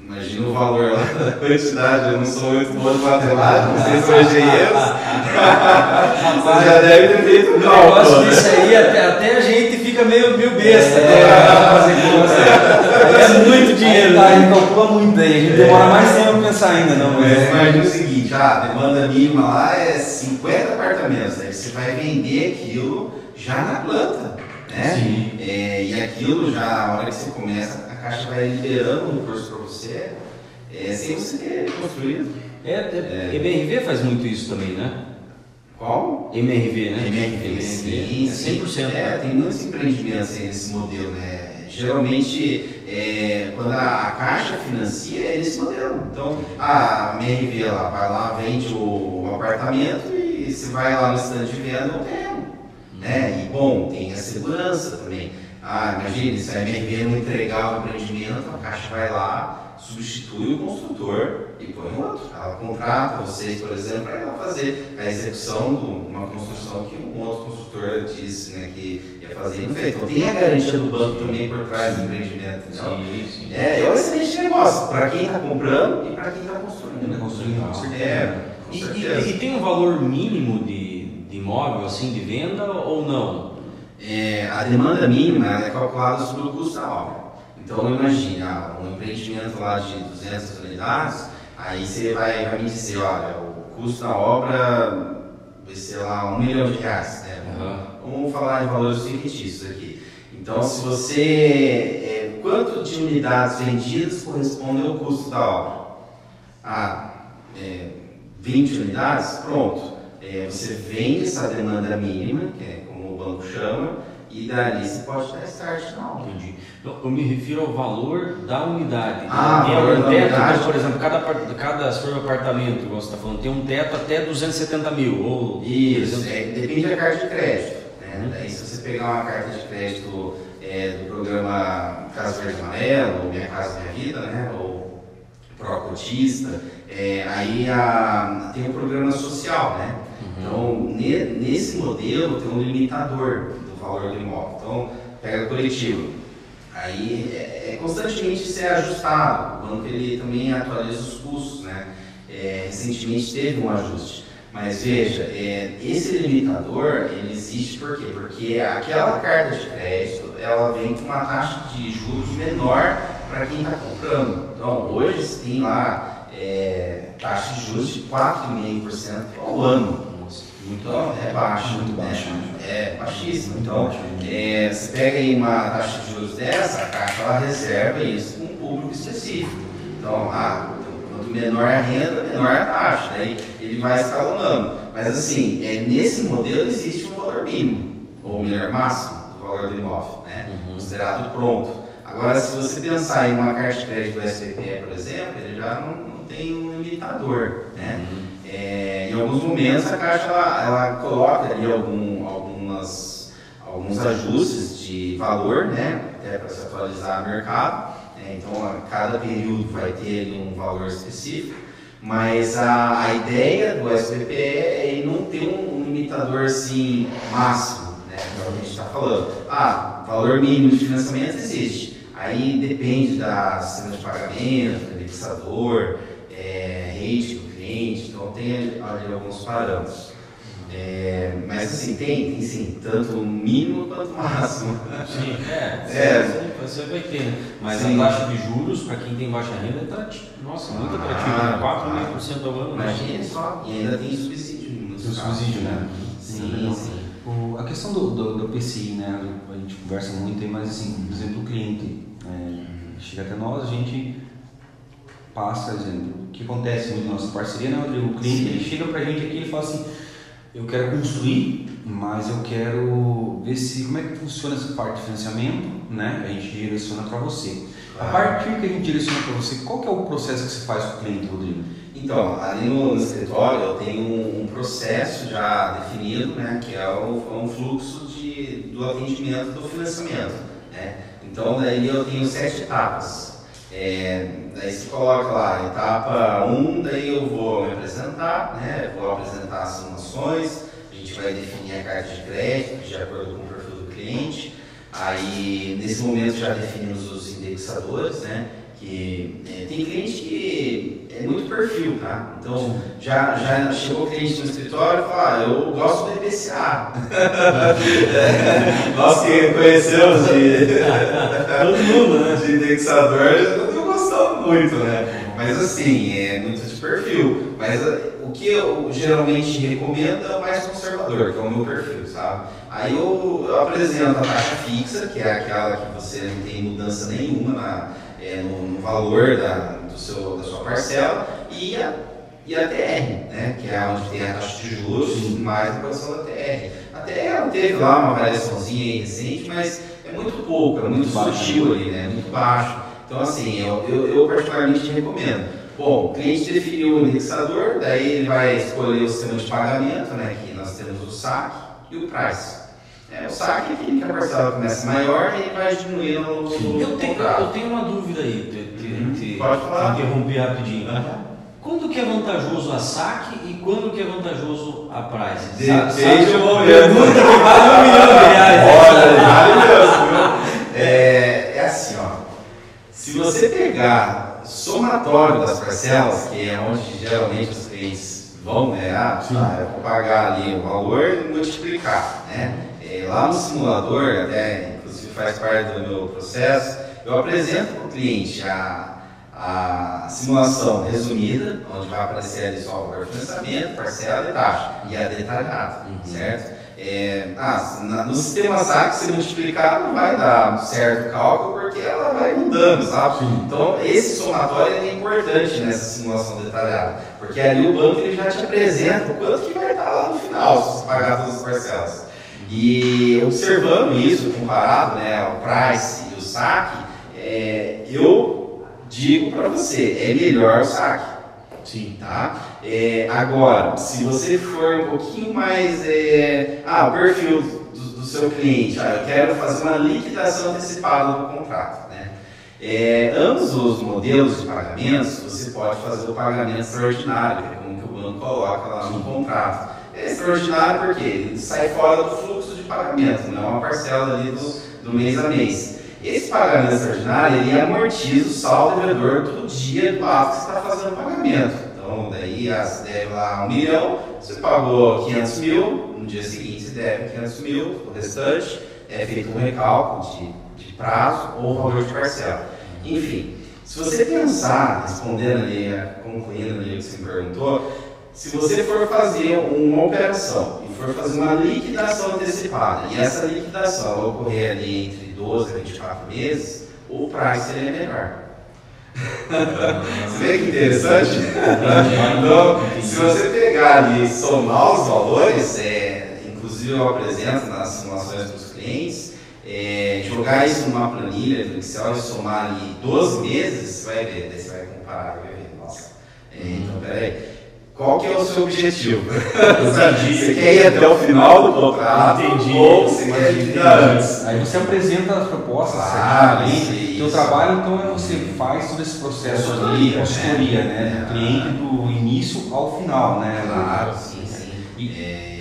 Imagina o valor lá da quantidade, eu não sou muito bom de matemática, não sei se sou engenheiro. Você já deve ter feito um cálculo. O negócio desse aí, até a gente fica meio besta. É muito dinheiro. A gente calcula muito aí, a gente demora mais tempo para pensar ainda. Imagina o seguinte, a demanda mínima lá é 50 apartamentos, aí você vai vender aquilo já na planta, né? Sim. E aquilo já, na hora que você começa, a Caixa vai liberando um recurso para você, sem você ter construído. MRV faz muito isso também, né? Qual? MRV, né? MRV, sim. 100%. Tem muitos empreendimentos nesse modelo, né? Geralmente, quando a Caixa financia, é nesse modelo. Então, a MRV lá, vai lá, vende o apartamento e você vai lá no stand de venda, eu tenho. Né? E, bom, tem a segurança também. Imagine, se a MRV não entregar o empreendimento, a Caixa vai lá, substitui o construtor e põe outro. Ela contrata vocês, por exemplo, para ela fazer a execução de uma construção que um outro construtor disse, né, que ia fazer e não fez. Então tem a garantia do banco também por trás do empreendimento. Então, sim. É um excelente negócio para quem está comprando e para quem está construindo. E tem um valor mínimo de imóvel assim de venda ou não? A demanda mínima é calculada sobre o custo da obra. Então imagina um empreendimento lá de 200 unidades, aí você vai me dizer, olha, o custo da obra vai ser lá R$1 milhão, né? Vamos falar em valores fictícios aqui. Então se você, quanto de unidades vendidas corresponde ao custo da obra? 20 unidades, pronto. Você vende essa demanda mínima, que é como o banco chama, e dali você pode dar start na obra. Entendi. Eu me refiro ao valor da unidade. Tem algum teto, por exemplo, cada se for um apartamento, igual você está falando, tem um teto até 270 mil. Ou, isso, depende da carta de crédito. Né? Daí se você pegar uma carta de crédito do programa Casa Verde Amarelo, ou Minha Casa Minha Vida, né? Ou Pró-Cotista, aí tem um programa social, né? Então, nesse modelo tem um limitador do valor do imóvel. Então, pega o coletivo. Aí constantemente isso é ajustado. O banco ele também atualiza os custos, né? Recentemente teve um ajuste. Mas veja, esse limitador ele existe por quê? Porque aquela carta de crédito ela vem com uma taxa de juros menor para quem está comprando. Então, hoje você tem lá taxa de juros de 4,5% ao ano. Então, é baixo. Muito baixo. É baixíssimo. Então, você pega aí uma taxa de juros dessa, a Caixa ela reserva isso com um público específico. Então, quanto menor a renda, menor a taxa. Daí ele vai escalonando. Mas assim, nesse modelo existe um valor mínimo, ou melhor, máximo do valor do imóvel, né? Considerado pronto. Agora, se você pensar em uma carta de crédito do SPPE, por exemplo, ele já não tem um limitador, né? Em alguns momentos a Caixa ela coloca ali alguns ajustes de valor, né, até para se atualizar o mercado. Então a cada período vai ter ali um valor específico, mas a ideia do SPPE é não ter um limitador assim máximo, né, que é o que a gente está falando. Valor mínimo de financiamento existe. Aí depende da sistema de pagamento, do indexador, rate do cliente, então tem ali alguns parâmetros. Mas assim, tem sim, tanto o mínimo quanto o máximo. Sim, você vai ter, né? Mas sim. A taxa de juros para quem tem baixa renda é atrativo. Nossa, muito atrativo, 4,5% ao ano. Imagina só, e ainda tem subsídio em muitos casos. Subsídio, né? Sim. A questão do PCI, né? A gente conversa muito aí, mas assim, por exemplo, o cliente chega até nós, a gente passa, exemplo, o que acontece muito na nossa parceria, né, Rodrigo? O cliente ele chega pra gente aqui e fala assim, eu quero construir, mas eu quero ver como é que funciona essa parte de financiamento, né? A gente direciona para você. A partir que a gente direciona para você, qual que é o processo que você faz com o cliente, Rodrigo? Então, ali no escritório eu tenho um processo já definido, né, que é um fluxo do atendimento do financiamento, né? Então, daí eu tenho 7 etapas. Daí você coloca lá, etapa 1, daí eu vou me apresentar, né? Vou apresentar as simulações, a gente vai definir a carta de crédito de acordo com o perfil do cliente. Aí, nesse momento, já definimos os indexadores, né? Que tem cliente que é muito perfil, tá? Então, já chegou o cliente no escritório e falou, eu gosto do IPCA. Nós que conhecemos todo mundo, né? De indexador, eu não gostamos muito, né? Mas assim, é muito de perfil. Mas o que eu geralmente recomendo é o mais conservador, que é o meu perfil, sabe? Aí eu apresento a taxa fixa, que é aquela que você não tem mudança nenhuma no valor da sua parcela, e a TR, né, que é onde tem a taxa de juros mais a posição da TR. A TR teve lá uma variaçãozinha recente, mas é muito pouco, é muito sutil ali, né? Muito baixo. Então, assim, eu particularmente recomendo. Bom, o cliente definiu o indexador, daí ele vai escolher o sistema de pagamento, né? Que nós temos o saque e o price. O saque é aquele que a parcela começa maior e vai diminuindo no contrato. Eu tenho uma dúvida aí, Pode falar. Interromper rapidinho. Quando que é vantajoso a saque e quando que é vantajoso a price? Depende do momento. Pergunta que vale R$1 milhão. Olha, maravilhoso, viu? É assim, ó. Se você pegar somatório das parcelas, que é onde geralmente os clientes vão, né? Eu vou pagar ali o valor e multiplicar, né? Lá no simulador, até inclusive faz parte do meu processo, eu apresento para o cliente a simulação resumida, onde vai aparecer ali só o valor de financiamento, parcela e taxa, e a detalhada, certo? No sistema SAC, se multiplicar, não vai dar certo cálculo, porque ela vai mudando, sabe? Então, esse somatório é importante nessa simulação detalhada, porque ali o banco ele já te apresenta o quanto que vai estar lá no final, se você pagar todas as parcelas. E observando isso, comparado, né, o price e o saque, eu digo para você, é melhor o saque. Sim. Tá? Agora, se você for um pouquinho mais, o perfil do seu cliente, eu quero fazer uma liquidação antecipada do contrato, né? Ambos os modelos de pagamentos, você pode fazer o pagamento extraordinário, que é como que o banco coloca lá no contrato. É extraordinário porque ele sai fora do fluxo de pagamento, não é uma parcela ali do mês a mês. Esse pagamento extraordinário, ele amortiza o saldo devedor todo dia do ato que você está fazendo o pagamento. Então, daí você deve lá 1 milhão, você pagou 500 mil, no dia seguinte você deve 500 mil, o restante é feito um recálculo de prazo ou valor de parcela. Enfim, se você pensar, respondendo ali, concluindo ali o que você me perguntou, se você for fazer uma operação e for fazer uma liquidação antecipada, e essa liquidação ocorrer ali entre 12 a 24 meses, o price é melhor. Você vê que interessante? Então, se você pegar ali e somar os valores, inclusive eu apresento nas simulações dos clientes, jogar isso numa planilha do Excel e somar ali 12 meses, você vai ver, daí você vai comparar, vai ver, nossa. Então, peraí. Qual que é o seu objetivo? Você quer ir até o final do contrato? Ou você quer ir antes? Aí você apresenta as propostas, certinho. O trabalho, então, você faz todo esse processo ali, consultoria, né? Do cliente do início ao final, né? Claro, sim.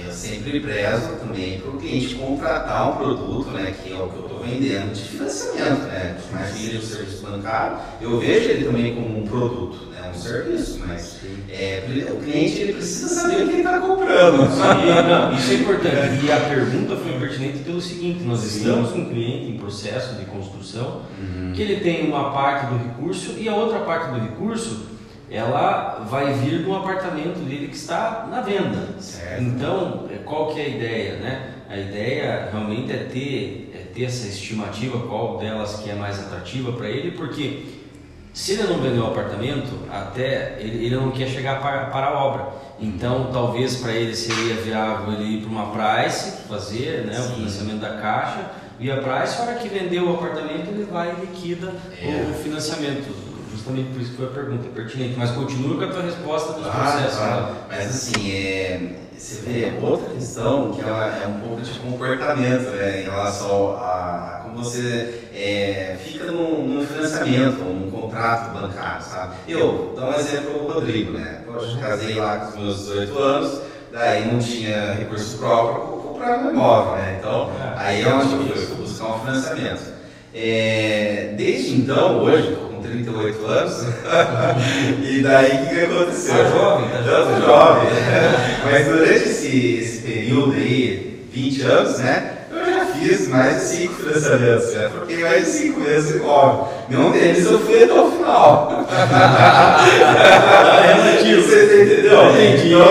Eu sempre prezo também para o cliente contratar um produto, né? Que é o que eu estou vendendo de financiamento, né? Mas o serviço bancário, eu vejo ele também como um produto, né? Um serviço, mas o cliente ele precisa saber o que ele está comprando. Isso é importante. E a pergunta foi pertinente pelo seguinte: nós estamos com um cliente em processo de construção, que ele tem uma parte do recurso e a outra parte do recurso ela vai vir de um apartamento dele que está na venda. Certo. Então, qual que é a ideia, né? A ideia realmente é ter essa estimativa, qual delas que é mais atrativa para ele, porque se ele não vendeu o apartamento, até ele não quer chegar para a obra. Então, talvez para ele seria viável ele ir para uma price, fazer, né, o financiamento da caixa, via price, a hora que vendeu o apartamento, ele vai e liquida o financiamento. Justamente por isso que foi a pergunta pertinente. Mas continua com a tua resposta dos processos. Né? Mas assim, você vê outra questão que ela é um pouco de comportamento, né, em relação a como você fica num financiamento, num contrato bancário, sabe? Eu, dou um exemplo do Rodrigo, né? Eu casei lá com os meus 18 anos, daí não tinha recurso próprio para comprar meu imóvel, né? Então, aí é onde eu fui buscar um financiamento. Desde então, hoje, estou com 38 anos, e daí o que aconteceu? Tá jovem, tá jovem. Mas durante esse período aí, 20 anos, né? Eu já fiz mais de 5 financiamentos, já troquei mais de 5 vezes o imóvel. Nenhum deles eu fui até o final. Você entendeu? Entendi. Então,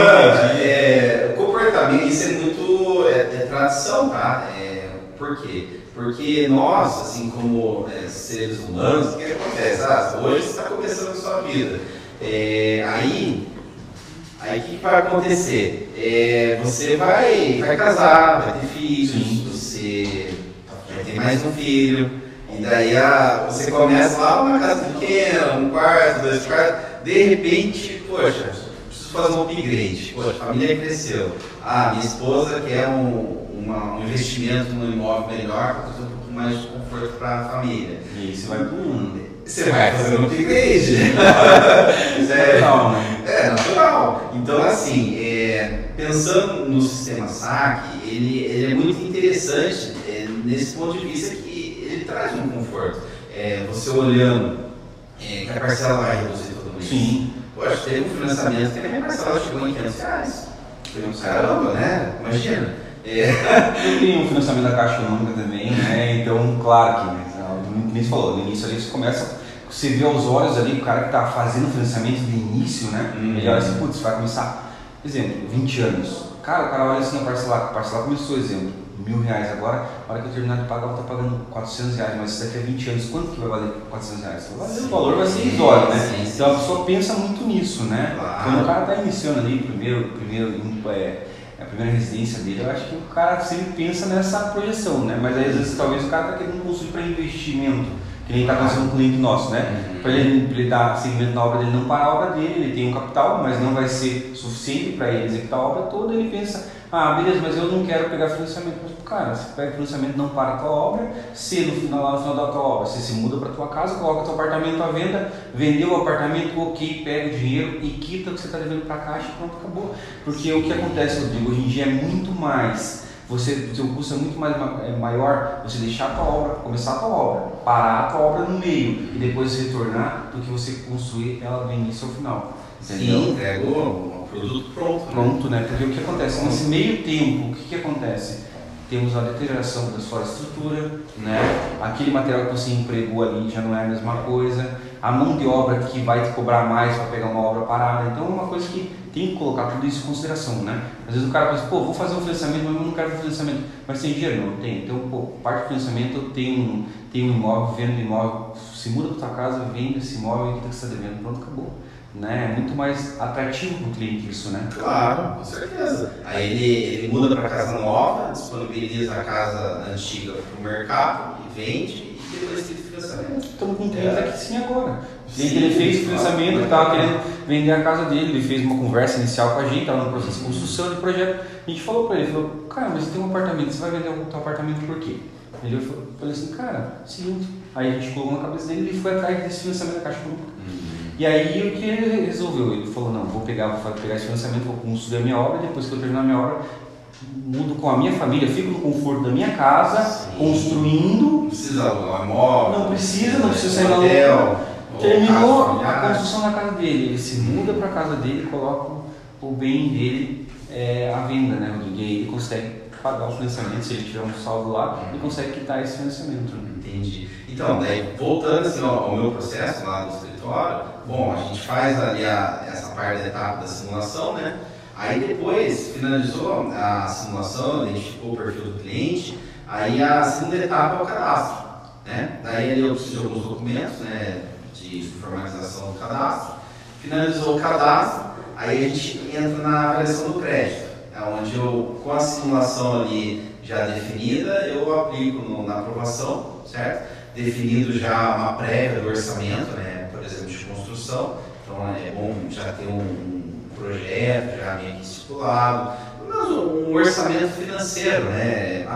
o comportamento, isso é muito tradição, tá? Por quê? Porque nós, assim como seres humanos, o que acontece? Hoje você está começando a sua vida. Aí o que vai acontecer? Você vai casar, vai ter filhos, você aí tem mais um filho, e daí você começa lá uma casa pequena, um quarto, 2 quartos, de repente, poxa, preciso fazer um upgrade, poxa, a família cresceu, minha esposa quer um investimento no imóvel melhor para trazer um pouco mais de conforto para a família. E aí você vai pro Você vai fazer um upgrade. Isso é natural, né? É natural. Então, assim, pensando no sistema SAC, ele é muito interessante nesse ponto de vista que ele traz um conforto. Você olhando que a parcela vai reduzir todo mês. Sim. Poxa, teve um financiamento que a minha parcela chegou em R$500. Caramba, né? Imagina. Eu tenho um financiamento da Caixa Econômica também, né? Então, claro que, nem você falou, no início ali você começa, você vê aos olhos ali o cara que está fazendo o financiamento de início, né? Ele olha assim, putz, vai começar, exemplo, 20 anos. Cara, o cara olha assim, a parcela começou, exemplo, R$1.000 agora, a hora que eu terminar de pagar, eu vou estar pagando R$400, mas isso daqui a 20 anos, quanto que vai valer R$400? O valor vai ser irrisório, né? Sim. Então a pessoa pensa muito nisso, né? Claro. Quando o cara está iniciando ali, a primeira residência dele, eu acho que o cara sempre pensa nessa projeção, né? Mas aí, às vezes, talvez o cara está querendo construir para investimento, que nem está acontecendo com um cliente nosso, né? Para ele dar seguimento na obra dele, não parar a obra dele, ele tem um capital, mas não vai ser suficiente para ele executar a obra toda, ele pensa, beleza, mas eu não quero pegar financiamento. Mas, cara, você pega financiamento, não para a tua obra, se lá no final da tua obra, você se muda para a tua casa, coloca teu apartamento à venda, vendeu o apartamento, ok, pega o dinheiro e quita o que você está devendo para a caixa e pronto, acabou. Porque o que acontece, Rodrigo, hoje em dia é muito mais, o seu custo é muito mais maior você deixar a tua obra, começar a tua obra, parar a tua obra no meio e depois retornar do que você construir ela do início ao final. Entendeu? Sim, entregou um produto pronto. Pronto, né? Porque o que acontece? Nesse meio tempo, o que acontece? Temos a deterioração da sua estrutura, né? Aquele material que você empregou ali já não é a mesma coisa, a mão de obra que vai te cobrar mais para pegar uma obra parada, então é uma coisa que tem que colocar tudo isso em consideração, né? Às vezes o cara pensa, vou fazer um financiamento, mas eu não quero financiamento, mas tem dinheiro? Não tem. Então, parte do financiamento tem um imóvel, vendo o imóvel, se muda para tua casa, vende esse imóvel e o que você está devendo, pronto, acabou. Né? É muito mais atrativo para o cliente isso, né? Claro, com certeza. Aí ele muda para casa nova, disponibiliza a casa antiga para o mercado e vende e depois tem financiamento. Estamos com um cliente aqui sim agora. O cliente ele fez o financiamento, estava querendo vender a casa dele, ele fez uma conversa inicial com a gente, estava no processo de construção de projeto. A gente falou para ele, cara, mas você tem um apartamento, você vai vender o teu apartamento por quê? Ele falou assim, cara, seguinte. Aí a gente colocou na cabeça dele e ele foi atrás desse financiamento da Caixa Econômica. E aí o que ele resolveu? Ele falou, não, vou pegar esse financiamento, vou construir a minha obra, depois que eu terminar a minha obra, mudo com a minha família, fico no conforto da minha casa, sim, construindo. Não precisa alugar um imóvel. Não precisa sair da hotel. Terminou a construção da casa dele, ele se muda para a casa dele, coloca o bem dele à venda, né? E aí ele consegue pagar o financiamento, se ele tiver um saldo lá, ele consegue quitar esse financiamento. Entendi. Então, daí, voltando assim, ao meu processo lá no escritório, bom, a gente faz ali essa parte da etapa da simulação, né? Aí depois finalizou a simulação, identificou o perfil do cliente, aí a segunda etapa é o cadastro, né? Daí ali eu preciso de alguns documentos, né, de formalização do cadastro. Finalizou o cadastro, aí a gente entra na avaliação do crédito, onde eu, com a simulação ali já definida, eu aplico na aprovação, certo? Definido já uma prévia do orçamento, né, por exemplo, de construção, então é bom já ter um projeto já meio que estipulado, mas um orçamento financeiro, né?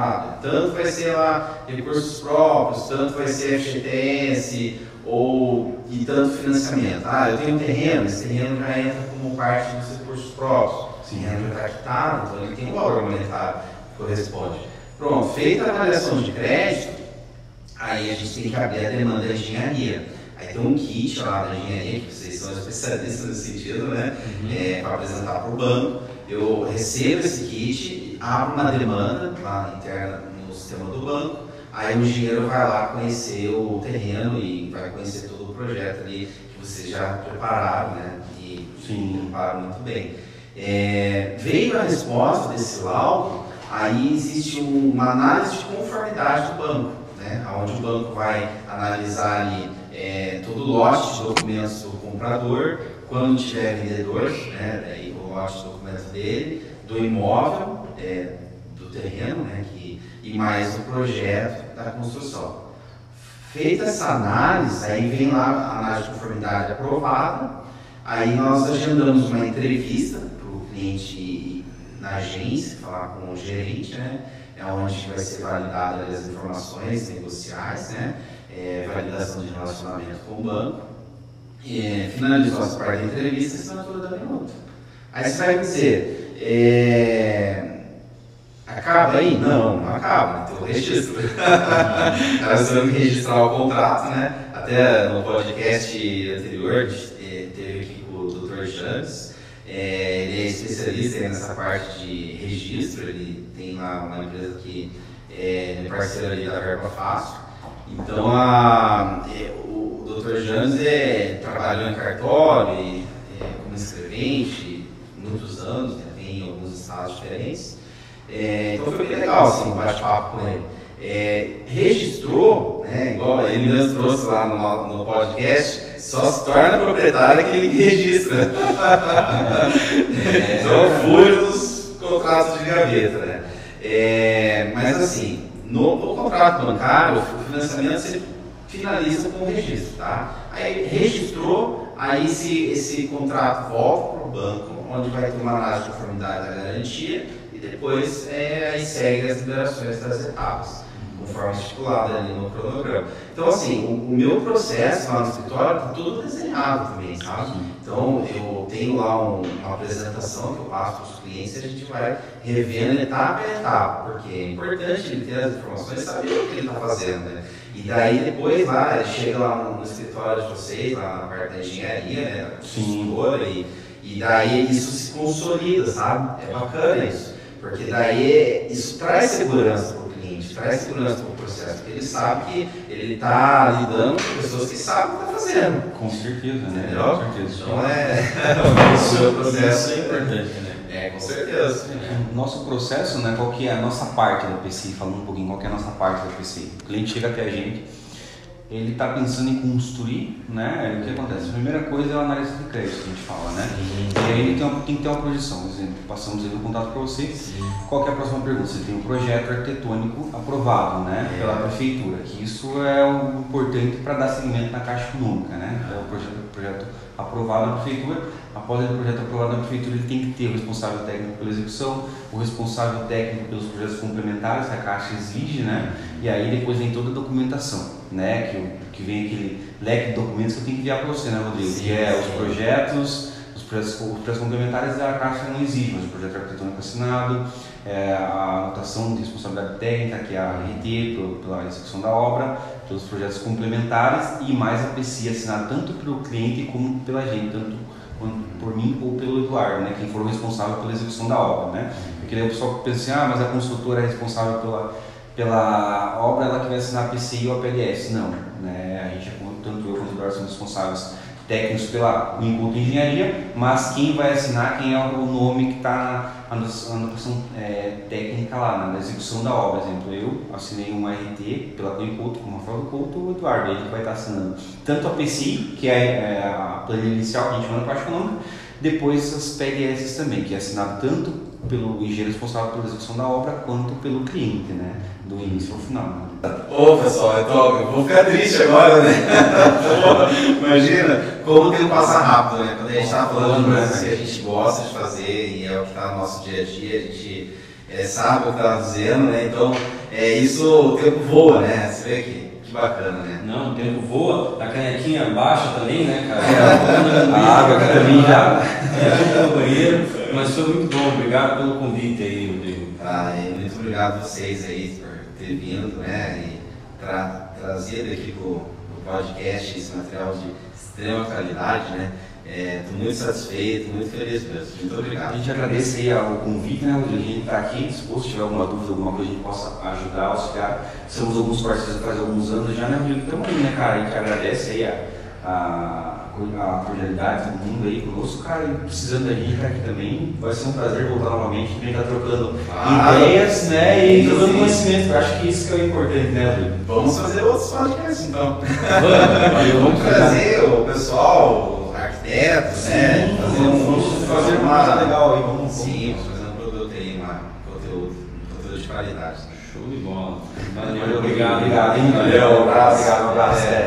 Tanto vai ser lá recursos próprios, tanto vai ser FGTS e tanto financiamento. Eu tenho um terreno, esse terreno já entra como parte dos recursos próprios, o terreno já está quitado, então ele tem um valor monetário que corresponde. Pronto, feita a avaliação de crédito, aí a gente tem que abrir a demanda da engenharia. Aí tem um kit lá da engenharia, que vocês são especialistas nesse sentido, né? Para apresentar para o banco. Eu recebo esse kit, abro uma demanda lá interna no sistema do banco, aí o engenheiro vai lá conhecer o terreno e vai conhecer todo o projeto ali que vocês já prepararam, né? E prepararam muito bem. Veio a resposta desse laudo, aí existe uma análise de conformidade do banco, né? Onde o banco vai analisar ali todo o lote de documentos do comprador, quando tiver vendedor, né, daí o lote de documentos dele, do imóvel, do terreno, né, e mais do projeto da construção. Feita essa análise, aí vem lá a análise de conformidade aprovada, aí nós agendamos uma entrevista para o cliente ir na agência, falar com o gerente, né? É onde vai ser validada as informações negociais, né? Validação de relacionamento com o banco. Finalizou essa parte da entrevista e assinatura da minuta. Aí você vai dizer, acaba aí? Não acaba, tem o registro. Nós temos que registrar o contrato, né? Até no podcast anterior, teve aqui com o Dr. Jantes, ele é especialista nessa parte de registro, ele tem lá uma empresa que é parceira ali da Verba Fácil. Então, o Dr. Jantes trabalhou em cartório, como escrevente, muitos anos, né? Tem em alguns estados diferentes. Então foi bem legal assim, o bate-papo com ele. Registrou, né, igual ele mesmo trouxe lá no podcast, só se torna proprietário aquele que registra. Então fuge dos contratos de gaveta, né? Mas assim, no contrato bancário, o financiamento você finaliza com o registro, tá? Aí registrou, aí esse contrato volta para o banco, onde vai ter uma análise de conformidade da garantia e depois aí segue as liberações das etapas, conforme estipulado ali no cronograma. Então assim, o meu processo lá no escritório está tudo desenhado também, sabe? Então eu tenho lá uma apresentação que eu passo para os clientes e a gente vai revendo etapa a etapa, porque é importante ele ter as informações e saber o que ele está fazendo, né? E daí depois lá, ele chega lá no escritório de vocês, lá na parte da engenharia, né, da consultora, e daí isso se consolida, sabe? É bacana isso, porque daí isso traz segurança para o cliente, traz segurança para o processo, porque ele sabe que ele está lidando com pessoas que sabem o que está fazendo. Com certeza, né? Entendeu? Com certeza. Então o processo é importante, né? Com certeza. O nosso processo, né, qual que é a nossa parte da PCI, falando um pouquinho qual que é a nossa parte da PCI. O cliente chega até a gente, ele está pensando em construir, né? O que acontece? A primeira coisa é a análise de crédito que a gente fala, né? E aí ele tem que ter uma projeção. Por exemplo, passamos aí no contato para você. Qual que é a próxima pergunta? Você tem um projeto arquitetônico aprovado, né? Pela prefeitura, que isso é o importante para dar seguimento na Caixa Econômica, né? É o projeto aprovado na prefeitura. Após o projeto aprovado na prefeitura, ele tem que ter o responsável técnico pela execução, o responsável técnico pelos projetos complementares que a Caixa exige, né? E aí depois vem toda a documentação, né? Que vem aquele leque de documentos que eu tenho que enviar para você, né, Rodrigo? Que é os projetos complementares a Caixa não exige, mas o projeto arquitetônico assinado, a anotação de responsabilidade técnica, que é a RT pela execução da obra, pelos projetos complementares e mais a PCI assinada tanto pelo cliente como pela gente, tanto por mim ou pelo Eduardo, né, quem for o responsável pela execução da obra, né? Porque daí o pessoal pensa assim, mas a consultora é responsável pela obra, ela que vai assinar a PCI ou a PDS. Não, né? A gente, tanto eu quanto o Eduardo, somos responsáveis técnicos pela Inculto Engenharia, mas quem vai assinar, quem é o nome que está na anotação técnica lá, na execução da obra. Por exemplo, eu assinei um RT pela Inculto, como a Rafael Couto, o Eduardo, ele vai estar assinando tanto a PCI, que é a planilha inicial que a gente manda para a Caixa Econômica, depois as PDS também, que é assinado tanto pelo engenheiro responsável pela execução da obra, quanto pelo cliente, né? Do início ao final. Né? Ô pessoal, eu vou ficar triste agora, né? Imagina como o tempo passa rápido, né? Quando a gente está falando de coisas que a gente gosta de fazer e é o que está no nosso dia a dia, a gente sabe o que está dizendo, né? Então, isso, o tempo voa, né? Você vê que bacana, né? Não, o tempo voa, a canequinha baixa também, né, cara? A água aqui também já. No banheiro, mas foi muito bom, obrigado pelo convite aí, Rodrigo. Muito obrigado a vocês aí por ter vindo, né? E trazido aqui para o podcast esse material de extrema qualidade, né? Estou muito satisfeito, muito feliz mesmo. Muito obrigado. A gente agradece aí o convite, né, Rodrigo? A gente está aqui disposto, se tiver alguma dúvida, alguma coisa que a gente possa ajudar, auxiliar. Somos alguns parceiros faz alguns anos já, né, Rodrigo? Estamos aí, né, cara? A gente agradece aí a cordialidade do mundo aí conosco, cara, e precisando da gente aqui também. Vai ser um prazer voltar novamente, a gente está trocando ideias, né, e trocando conhecimento. Eu acho que isso que é o importante, né, Rodrigo? Vamos fazer outros podcasts, então. Vamos trazer o pessoal, arquitetos, né? Vamos fazer uma coisa legal aí, vamos. Sim, vamos fazer um produto aí, um conteúdo de qualidade. Show de bola. Valeu, obrigado. Obrigado, hein? Valeu, um abraço. Obrigado, um abraço. É.